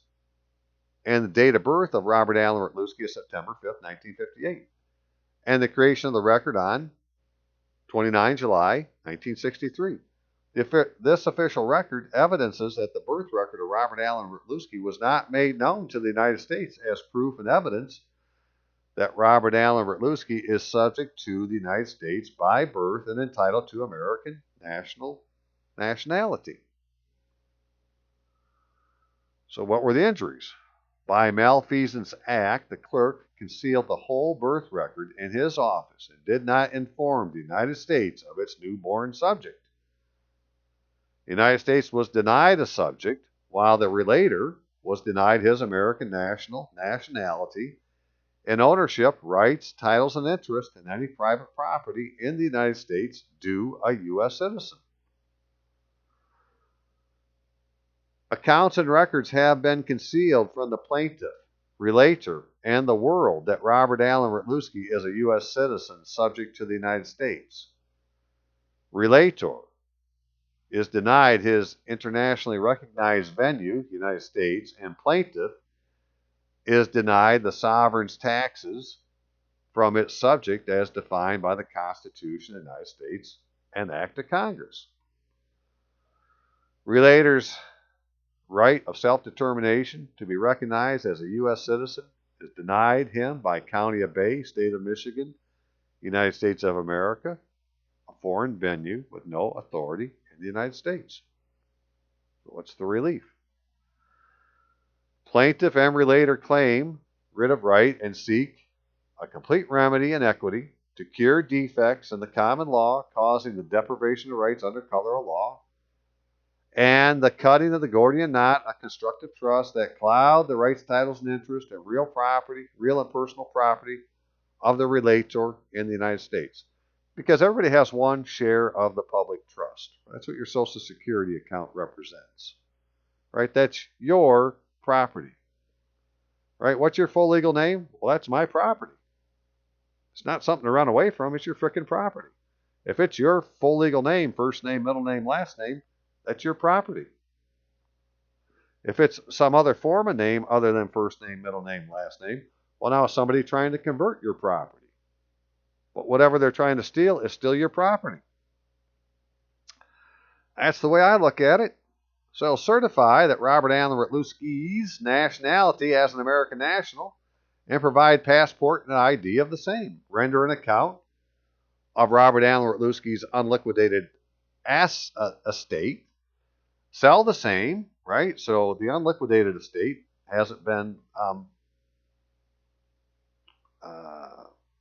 and the date of birth of Robert Allen Retluski is September 5th, 1958. And the creation of the record on 29 July, 1963. This official record evidences that the birth record of Robert Allen Retluski was not made known to the United States as proof and evidence that Robert Allen Retluski is subject to the United States by birth and entitled to American nationality. So what were the injuries? By malfeasance act, the clerk concealed the whole birth record in his office and did not inform the United States of its newborn subject. The United States was denied a subject, while the relator was denied his American nationality and ownership, rights, titles, and interest in any private property in the United States due a U.S. citizen. Accounts and records have been concealed from the plaintiff, relator, and the world that Robert Allen Retluski is a U.S. citizen subject to the United States. Relator is denied his internationally recognized venue, the United States, and plaintiff is denied the sovereign's taxes from its subject as defined by the Constitution of the United States and Act of Congress. Relator's right of self-determination to be recognized as a U.S. citizen is denied him by County of Bay, State of Michigan, United States of America, a foreign venue with no authority in the United States. So what's the relief? Plaintiff and relator claim writ of right and seek a complete remedy and equity to cure defects in the common law causing the deprivation of rights under color of law and the cutting of the Gordian knot, a constructive trust that cloud the rights, titles, and interest and real property, real and personal property of the relator in the United States. Because everybody has one share of the public trust. That's what your Social Security account represents. Right? That's your property. Right? What's your full legal name? Well, that's my property. It's not something to run away from. It's your frickin' property. If it's your full legal name, first name, middle name, last name, that's your property. If it's some other form of name other than first name, middle name, last name, well, now somebody trying to convert your property. But whatever they're trying to steal is still your property. That's the way I look at it. So certify that Robert Allen Rutluski's nationality as an American national and provide passport and ID of the same. Render an account of Robert Allen Rutluski's unliquidated estate. Sell the same, right? So the unliquidated estate hasn't been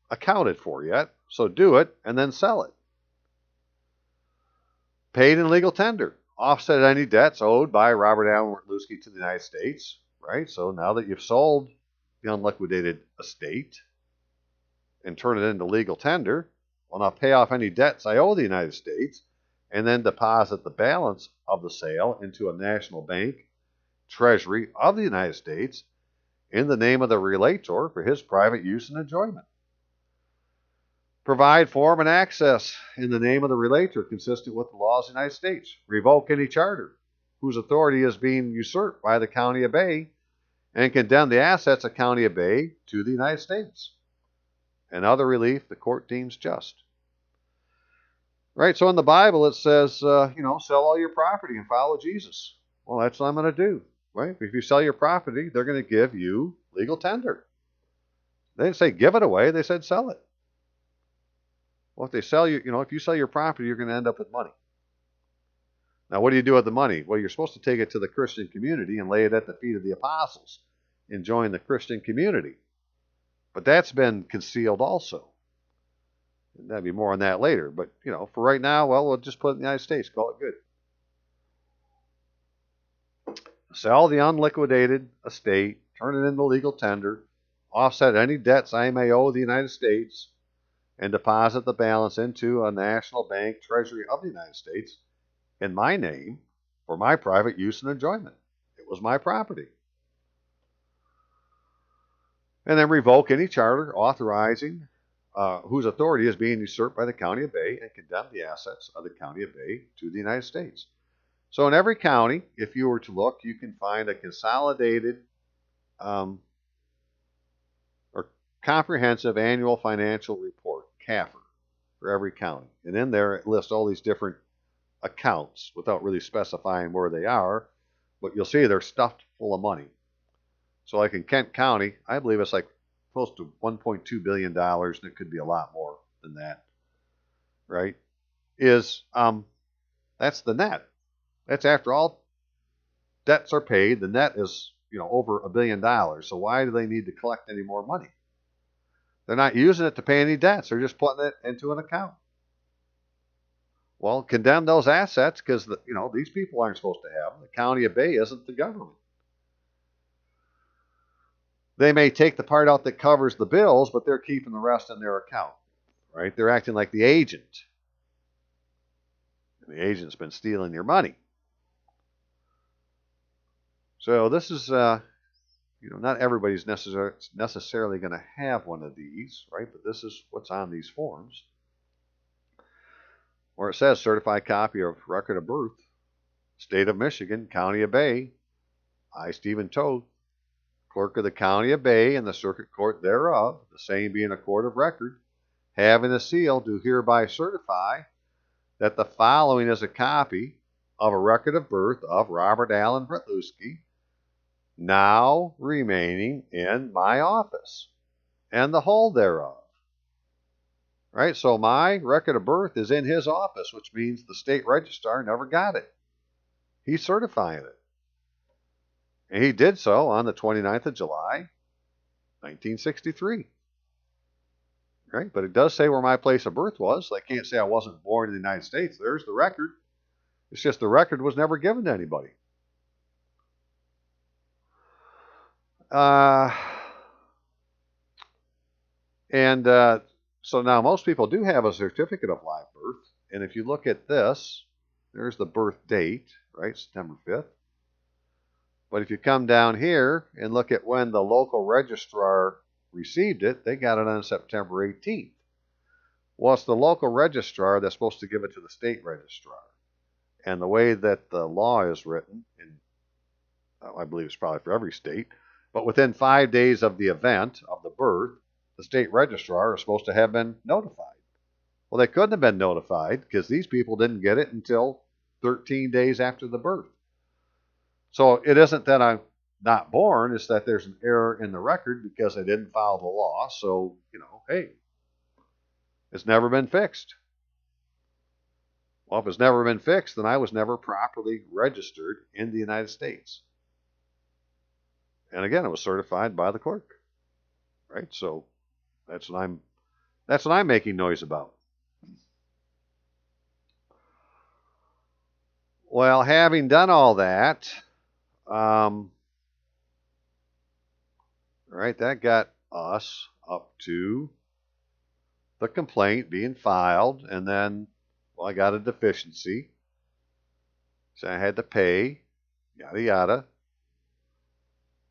accounted for yet. So do it and then sell it. Paid in legal tender. Offset any debts owed by Robert Allen Rutluski to the United States, right? So now that you've sold the unliquidated estate and turn it into legal tender, well, now pay off any debts I owe the United States and then deposit the balance of the sale into a national bank, treasury of the United States in the name of the relator for his private use and enjoyment. Provide form and access in the name of the relator consistent with the laws of the United States. Revoke any charter whose authority is being usurped by the County of Bay and condemn the assets of County of Bay to the United States. And other relief the court deems just. Right, so in the Bible it says, sell all your property and follow Jesus. Well, that's what I'm going to do. Right? If you sell your property, they're going to give you legal tender. They didn't say give it away, they said sell it. Well, if they sell you, if you sell your property, you're going to end up with money. Now, what do you do with the money? Well, you're supposed to take it to the Christian community and lay it at the feet of the apostles and join the Christian community. But that's been concealed also. And there'll be more on that later. But, for right now, well, we'll just put it in the United States. Call it good. Sell the unliquidated estate, turn it into legal tender, offset any debts I may owe the United States, and deposit the balance into a national bank treasury of the United States in my name for my private use and enjoyment. It was my property. And then revoke any charter authorizing whose authority is being usurped by the County of Bay and condemn the assets of the County of Bay to the United States. So in every county, if you were to look, you can find a consolidated or comprehensive annual financial report, CAFR, for every county. And in there, it lists all these different accounts without really specifying where they are, but you'll see they're stuffed full of money. So like in Kent County, I believe it's like close to $1.2 billion, and it could be a lot more than that, right? That's the net. That's after all debts are paid. The net is, over $1 billion. So why do they need to collect any more money? They're not using it to pay any debts. They're just putting it into an account. Well, condemn those assets because, these people aren't supposed to have them. The County of Bay isn't the government. They may take the part out that covers the bills, but they're keeping the rest in their account, right? They're acting like the agent. And the agent's been stealing your money. So this is, not everybody's necessarily going to have one of these, right? But this is what's on these forms. Where it says certified copy of record of birth, State of Michigan, County of Bay, I, Stephen Toth, Clerk of the County of Bay and the Circuit Court thereof, the same being a court of record, having a seal, do hereby certify that the following is a copy of a record of birth of Robert Allen Rutluski, now remaining in my office, and the whole thereof. Right, so my record of birth is in his office, which means the state registrar never got it. He's certifying it. And he did so on the 29th of July, 1963. Right, but it does say where my place of birth was. So I can't say I wasn't born in the United States. There's the record. It's just the record was never given to anybody. So now most people do have a certificate of live birth. And if you look at this, there's the birth date, right? September 5th. But if you come down here and look at when the local registrar received it, they got it on September 18th. Well, it's the local registrar that's supposed to give it to the state registrar. And the way that the law is written, and I believe it's probably for every state, but within 5 days of the event of the birth, the state registrar is supposed to have been notified. Well, they couldn't have been notified because these people didn't get it until 13 days after the birth. So it isn't that I'm not born, it's that there's an error in the record because I didn't follow the law. So, hey, it's never been fixed. Well, if it's never been fixed, then I was never properly registered in the United States. And again, it was certified by the clerk. Right? So that's what I'm making noise about. Well, having done all that, right, that got us up to the complaint being filed, and then, well, I got a deficiency, so I had to pay, yada yada.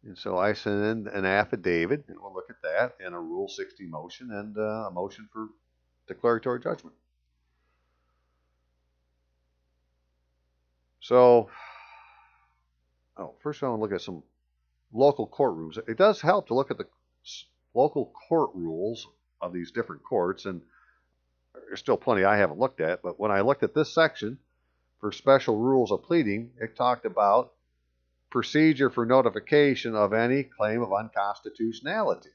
And so I sent in an affidavit, and we'll look at that, and a Rule 60 motion, and a motion for declaratory judgment. So, first I want to look at some local court rules. It does help to look at the local court rules of these different courts, and there's still plenty I haven't looked at, but when I looked at this section for special rules of pleading, it talked about procedure for notification of any claim of unconstitutionality.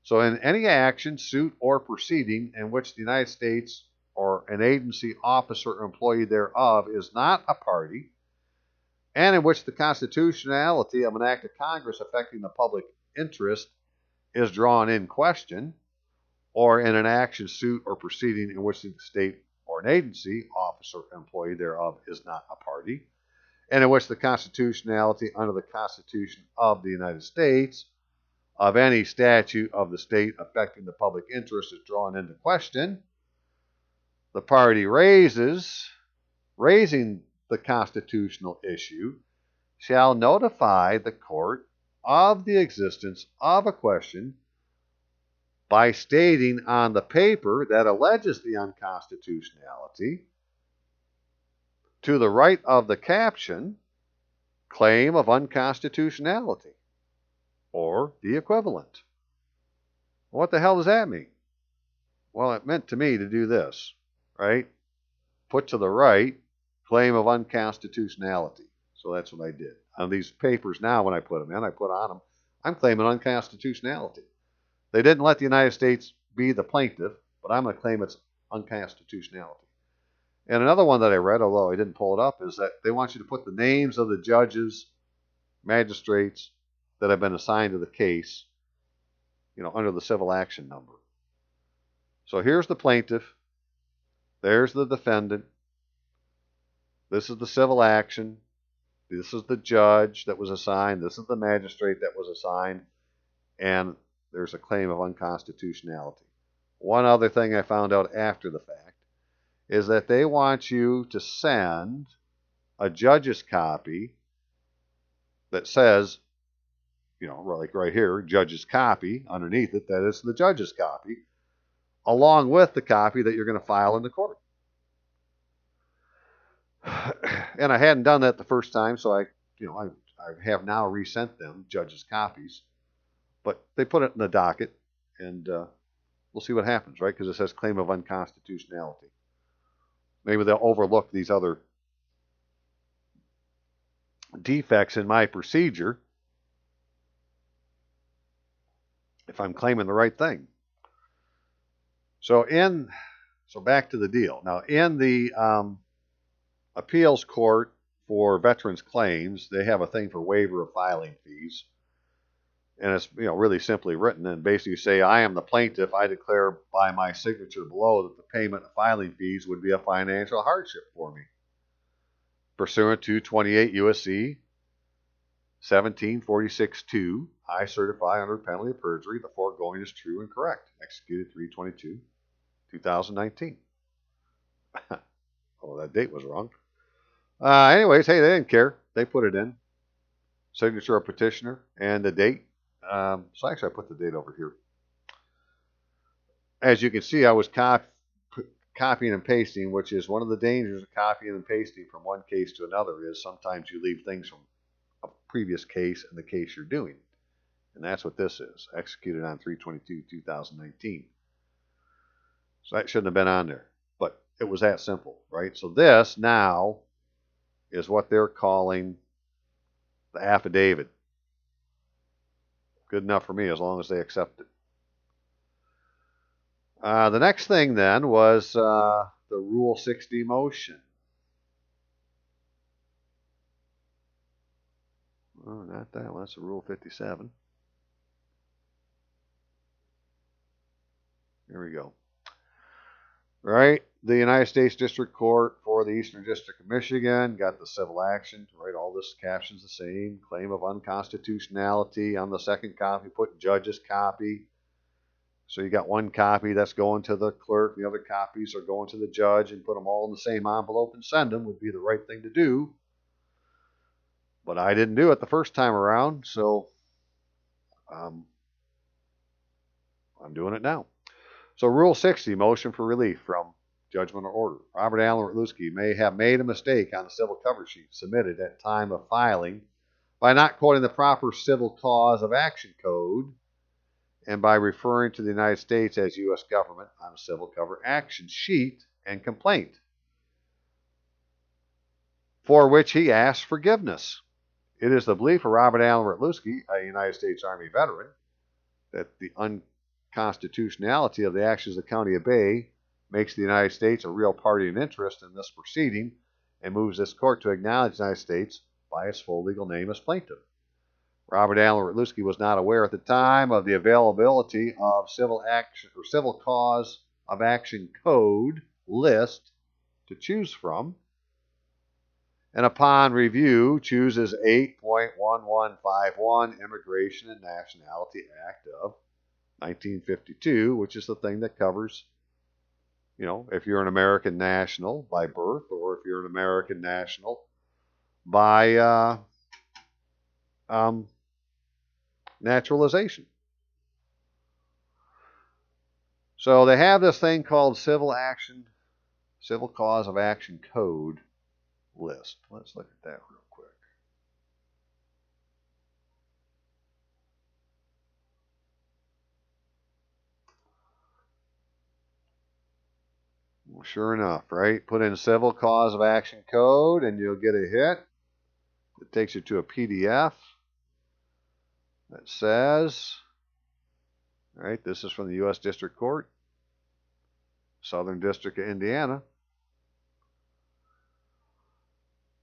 So in any action, suit, or proceeding in which the United States or an agency, officer, or employee thereof is not a party, and in which the constitutionality of an act of Congress affecting the public interest is drawn in question, or in an action, suit, or proceeding in which the state or an agency, officer, or employee thereof is not a party, and in which the constitutionality under the Constitution of the United States of any statute of the state affecting the public interest is drawn into question, the party raising the constitutional issue shall notify the court of the existence of a question by stating on the paper that alleges the unconstitutionality, to the right of the caption, claim of unconstitutionality, or the equivalent. What the hell does that mean? Well, it meant to me to do this, right? Put to the right, claim of unconstitutionality. So that's what I did. On these papers now, when I put them in, I put on them, I'm claiming unconstitutionality. They didn't let the United States be the plaintiff, but I'm going to claim its unconstitutionality. And another one that I read, although I didn't pull it up, is that they want you to put the names of the judges, magistrates that have been assigned to the case, under the civil action number. So here's the plaintiff. There's the defendant. This is the civil action. This is the judge that was assigned. This is the magistrate that was assigned. And there's a claim of unconstitutionality. One other thing I found out after the fact is that they want you to send a judge's copy that says, like right here, judge's copy, underneath it, that it's the judge's copy, along with the copy that you're going to file in the court. And I hadn't done that the first time, so I have now resent them judge's copies. But they put it in the docket, and we'll see what happens, right? Because it says claim of unconstitutionality. Maybe they'll overlook these other defects in my procedure if I'm claiming the right thing. So back to the deal. Now, in the appeals court for veterans claims, they have a thing for waiver of filing fees. And it's really simply written, and basically you say, I am the plaintiff. I declare by my signature below that the payment of filing fees would be a financial hardship for me. pursuant to 28 U.S.C. 1746-2, I certify under penalty of perjury the foregoing is true and correct. Executed 3/22/2019. Oh, that date was wrong. Anyways, hey, they didn't care. They put it in. Signature of petitioner and the date. So actually, I put the date over here. As you can see, I was copying and pasting, which is one of the dangers of copying and pasting from one case to another is sometimes you leave things from a previous case in the case you're doing. And that's what this is. Executed on 3/22/2019. So that shouldn't have been on there. But it was that simple, right? So this now is what they're calling the affidavit. Good enough for me as long as they accept it. The next thing then was the Rule 60 motion. Oh, not that one. That's a Rule 57. Here we go. Right? The United States District Court for the Eastern District of Michigan got the civil action. Right? All this caption's the same. Claim of unconstitutionality. On the second copy, put judge's copy. So you got one copy that's going to the clerk. The other copies are going to the judge, and put them all in the same envelope and send them would be the right thing to do. But I didn't do it the first time around, so I'm doing it now. So Rule 60, motion for relief from judgment or order. Robert Allen Rutluski may have made a mistake on the civil cover sheet submitted at time of filing by not quoting the proper civil cause of action code and by referring to the United States as U.S. government on a civil cover action sheet and complaint, for which he asked forgiveness. It is the belief of Robert Allen Rutluski, a United States Army veteran, that the unconstitutionality of the actions of the County of Bay makes the United States a real party in interest in this proceeding and moves this court to acknowledge the United States by its full legal name as plaintiff. Robert Allen Rutluski was not aware at the time of the availability of civil action or civil cause of action code list to choose from, and upon review chooses 8.1151 Immigration and Nationality Act of 1952, which is the thing that covers, if you're an American national by birth or if you're an American national by naturalization. So they have this thing called civil cause of action code list. Let's look at that real quick. Well, sure enough, right? Put in civil cause of action code and you'll get a hit. It takes you to a PDF that says, right, this is from the U.S. District Court, Southern District of Indiana.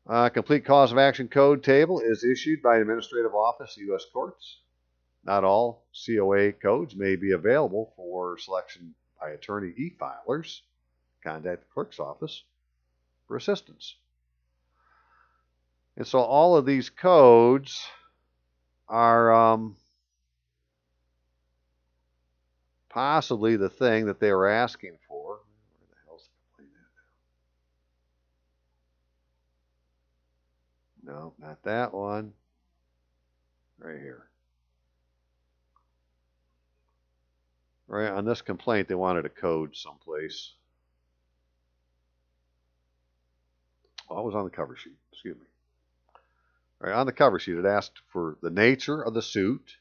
Complete cause of action code table is issued by the Administrative Office of U.S. Courts. Not all COA codes may be available for selection by attorney e-filers. Contact the clerk's office for assistance. And so all of these codes are possibly the thing that they were asking for. Where the hell's the complaint at now? No, not that one. Right here. Right on this complaint, they wanted a code someplace. Oh, it was on the cover sheet. Excuse me. Right on the cover sheet, it asked for the nature of the suit,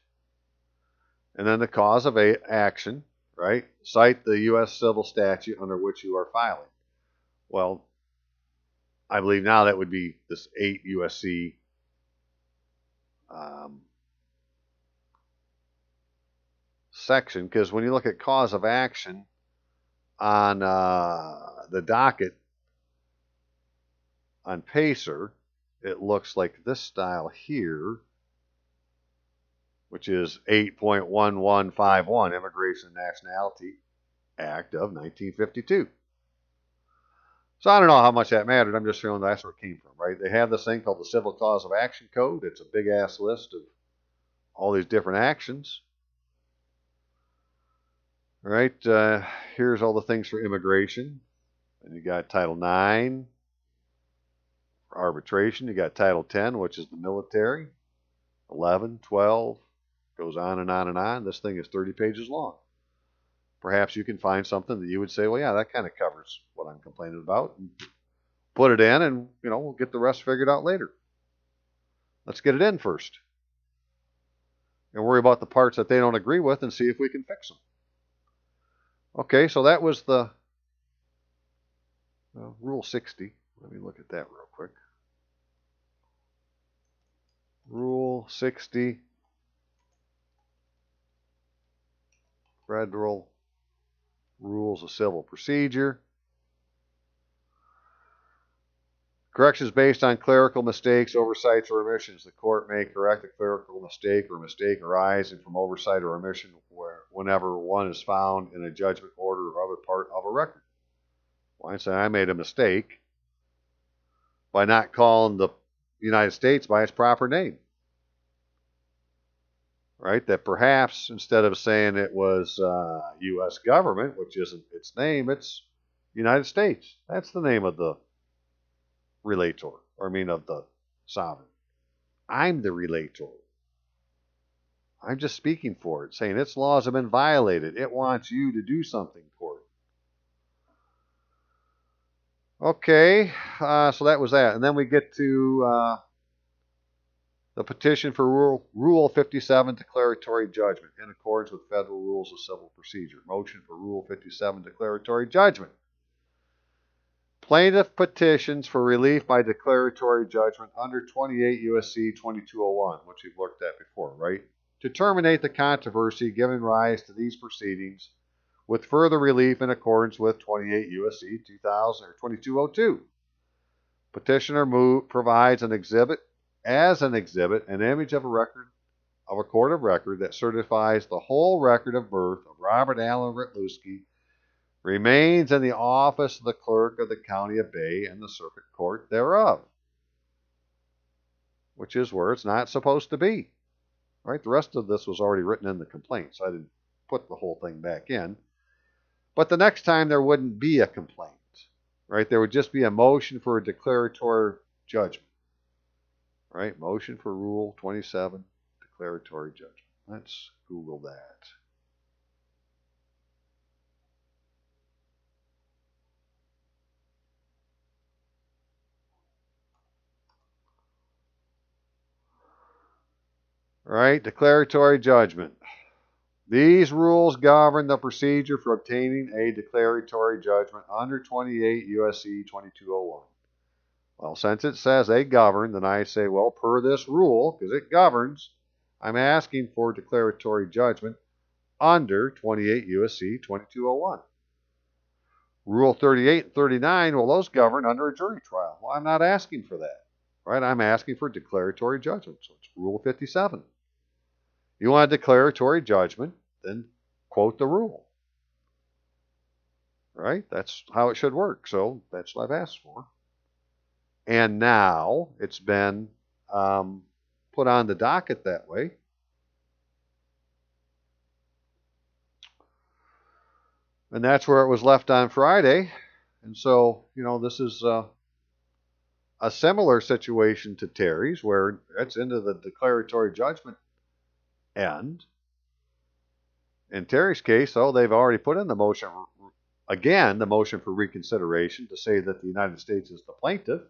and then the cause of action. Right. Cite the U.S. civil statute under which you are filing. Well, I believe now that would be this 8 U.S.C. Section, because when you look at cause of action on the docket on PACER, it looks like this style here, which is 8.1151 Immigration and Nationality Act of 1952. So I don't know how much that mattered. I'm just showing that's where it came from, right? They have this thing called the Civil Cause of Action Code. It's a big ass list of all these different actions. All right, here's all the things for immigration. And you got Title 9 for arbitration. You got Title 10, which is the military. 11, 12, goes on and on and on. This thing is 30 pages long. Perhaps you can find something that you would say, well, yeah, that kind of covers what I'm complaining about. And put it in, and we'll get the rest figured out later. Let's get it in first. And worry about the parts that they don't agree with and see if we can fix them. Okay, so that was the Rule 60. Let me look at that real quick. Rule 60, Federal Rules of Civil Procedure. Corrections based on clerical mistakes, oversights, or omissions. The court may correct a clerical mistake or mistake arising from oversight or omission whenever one is found in a judgment, order, or other part of a record. Well, I say I made a mistake by not calling the United States by its proper name. Right? That perhaps instead of saying it was U.S. government, which isn't its name, it's United States. That's the name of the relator, or of the sovereign. I'm the relator. I'm just speaking for it, saying its laws have been violated. It wants you to do something for it. Okay, so that was that. And then we get to the petition for Rule 57 declaratory judgment in accordance with Federal Rules of Civil Procedure. Motion for Rule 57 declaratory judgment. Plaintiff petitions for relief by declaratory judgment under 28 U.S.C. 2201, which we've looked at before, right? To terminate the controversy giving rise to these proceedings with further relief in accordance with 28 U.S.C. 2000 or 2202. Petitioner provides an exhibit an image of a record of a court of record that certifies the whole record of birth of Robert Allen Ritluski remains in the office of the clerk of the county of Bay and the circuit court thereof, which is where it's not supposed to be. Right? The rest of this was already written in the complaint, so I didn't put the whole thing back in. But the next time there wouldn't be a complaint. Right? There would just be a motion for a declaratory judgment. Right? Motion for Rule 27, declaratory judgment. Let's Google that. Right? Declaratory judgment. These rules govern the procedure for obtaining a declaratory judgment under 28 U.S.C. 2201. Well, since it says they govern, then I say, well, per this rule, because it governs, I'm asking for declaratory judgment under 28 U.S.C. 2201. Rule 38 and 39, well, those govern under a jury trial. Well, I'm not asking for that. Right? I'm asking for declaratory judgment. So it's Rule 57. You want a declaratory judgment, then quote the rule. Right? That's how it should work. So that's what I've asked for. And now it's been put on the docket that way. And that's where it was left on Friday. And so, this is a similar situation to Terry's, where it's into the declaratory judgment end. In Terry's case, though, they've already put in the motion, again, the motion for reconsideration to say that the United States is the plaintiff.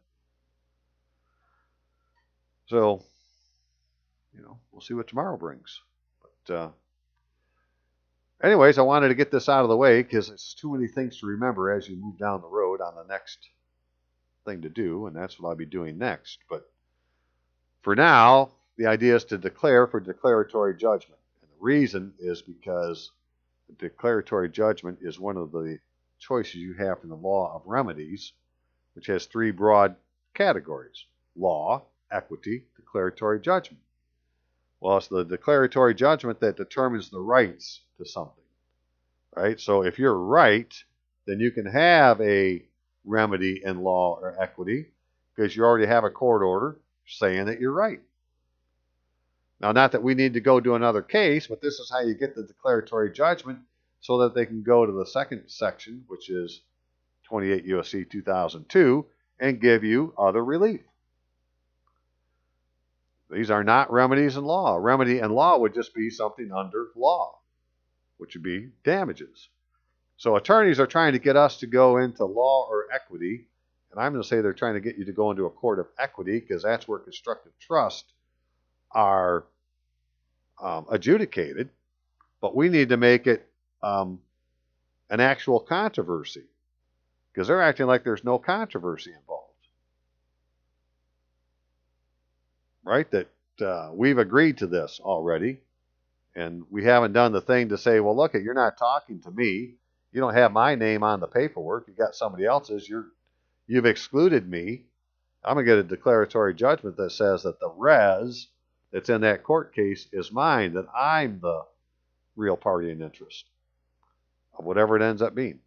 So, we'll see what tomorrow brings. But anyways, I wanted to get this out of the way because it's too many things to remember as you move down the road on the next thing to do, and that's what I'll be doing next. But for now, the idea is to declare for declaratory judgment. And the reason is because the declaratory judgment is one of the choices you have in the law of remedies, which has three broad categories: law, equity, declaratory judgment. Well, it's the declaratory judgment that determines the rights to something. Right? So if you're right, then you can have a remedy in law or equity because you already have a court order saying that you're right. Now, not that we need to go do another case, but this is how you get the declaratory judgment so that they can go to the second section, which is 28 U.S.C. 2002, and give you other relief. These are not remedies in law. A remedy in law would just be something under law, which would be damages. So attorneys are trying to get us to go into law or equity, and I'm going to say they're trying to get you to go into a court of equity because that's where constructive trust are adjudicated, but we need to make it an actual controversy because they're acting like there's no controversy involved, right? That we've agreed to this already, and we haven't done the thing to say, well, look, you're not talking to me. You don't have my name on the paperwork. You got somebody else's. You've excluded me. I'm going to get a declaratory judgment that says that the res that's in that court case is mine, that I'm the real party in interest of whatever it ends up being.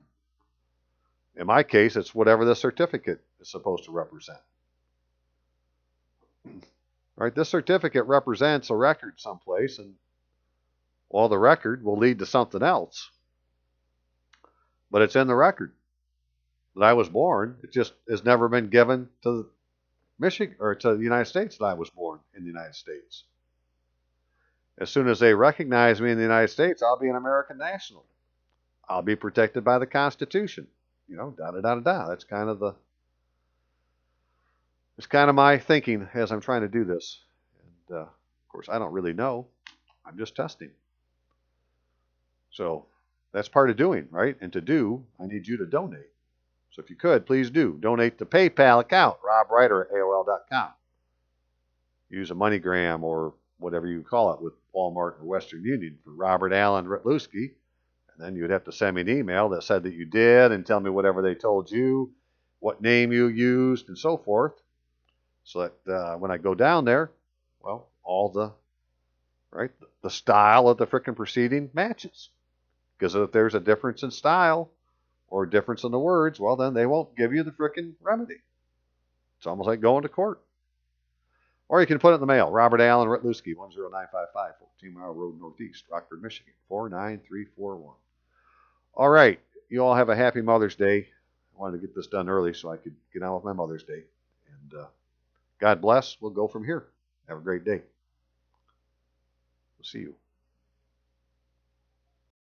In my case, it's whatever the certificate is supposed to represent. Right? This certificate represents a record someplace, and well, the record will lead to something else. But it's in the record that I was born. It just has never been given to Michigan or to the United States that I was born in the United States. As soon as they recognize me in the United States, I'll be an American national. I'll be protected by the Constitution. You know, da da da da da. That's kind of my thinking as I'm trying to do this. And of course, I don't really know. I'm just testing. So that's part of doing, right? And to do, I need you to donate. So if you could, please do. Donate to PayPal account, robrighter@aol.com. Use a MoneyGram or whatever you call it with Walmart or Western Union for Robert Allen Ritluski. And then you'd have to send me an email that said that you did and tell me whatever they told you, what name you used, and so forth. So that when I go down there, well, all the style of the frickin' proceeding matches. Because if there's a difference in style or a difference in the words, well, then they won't give you the frickin' remedy. It's almost like going to court. Or you can put it in the mail. Robert Allen Ritluski, 10955, 14 Mile Road Northeast, Rockford, Michigan, 49341. All right. You all have a happy Mother's Day. I wanted to get this done early so I could get on with my Mother's Day. And God bless. We'll go from here. Have a great day. We'll see you.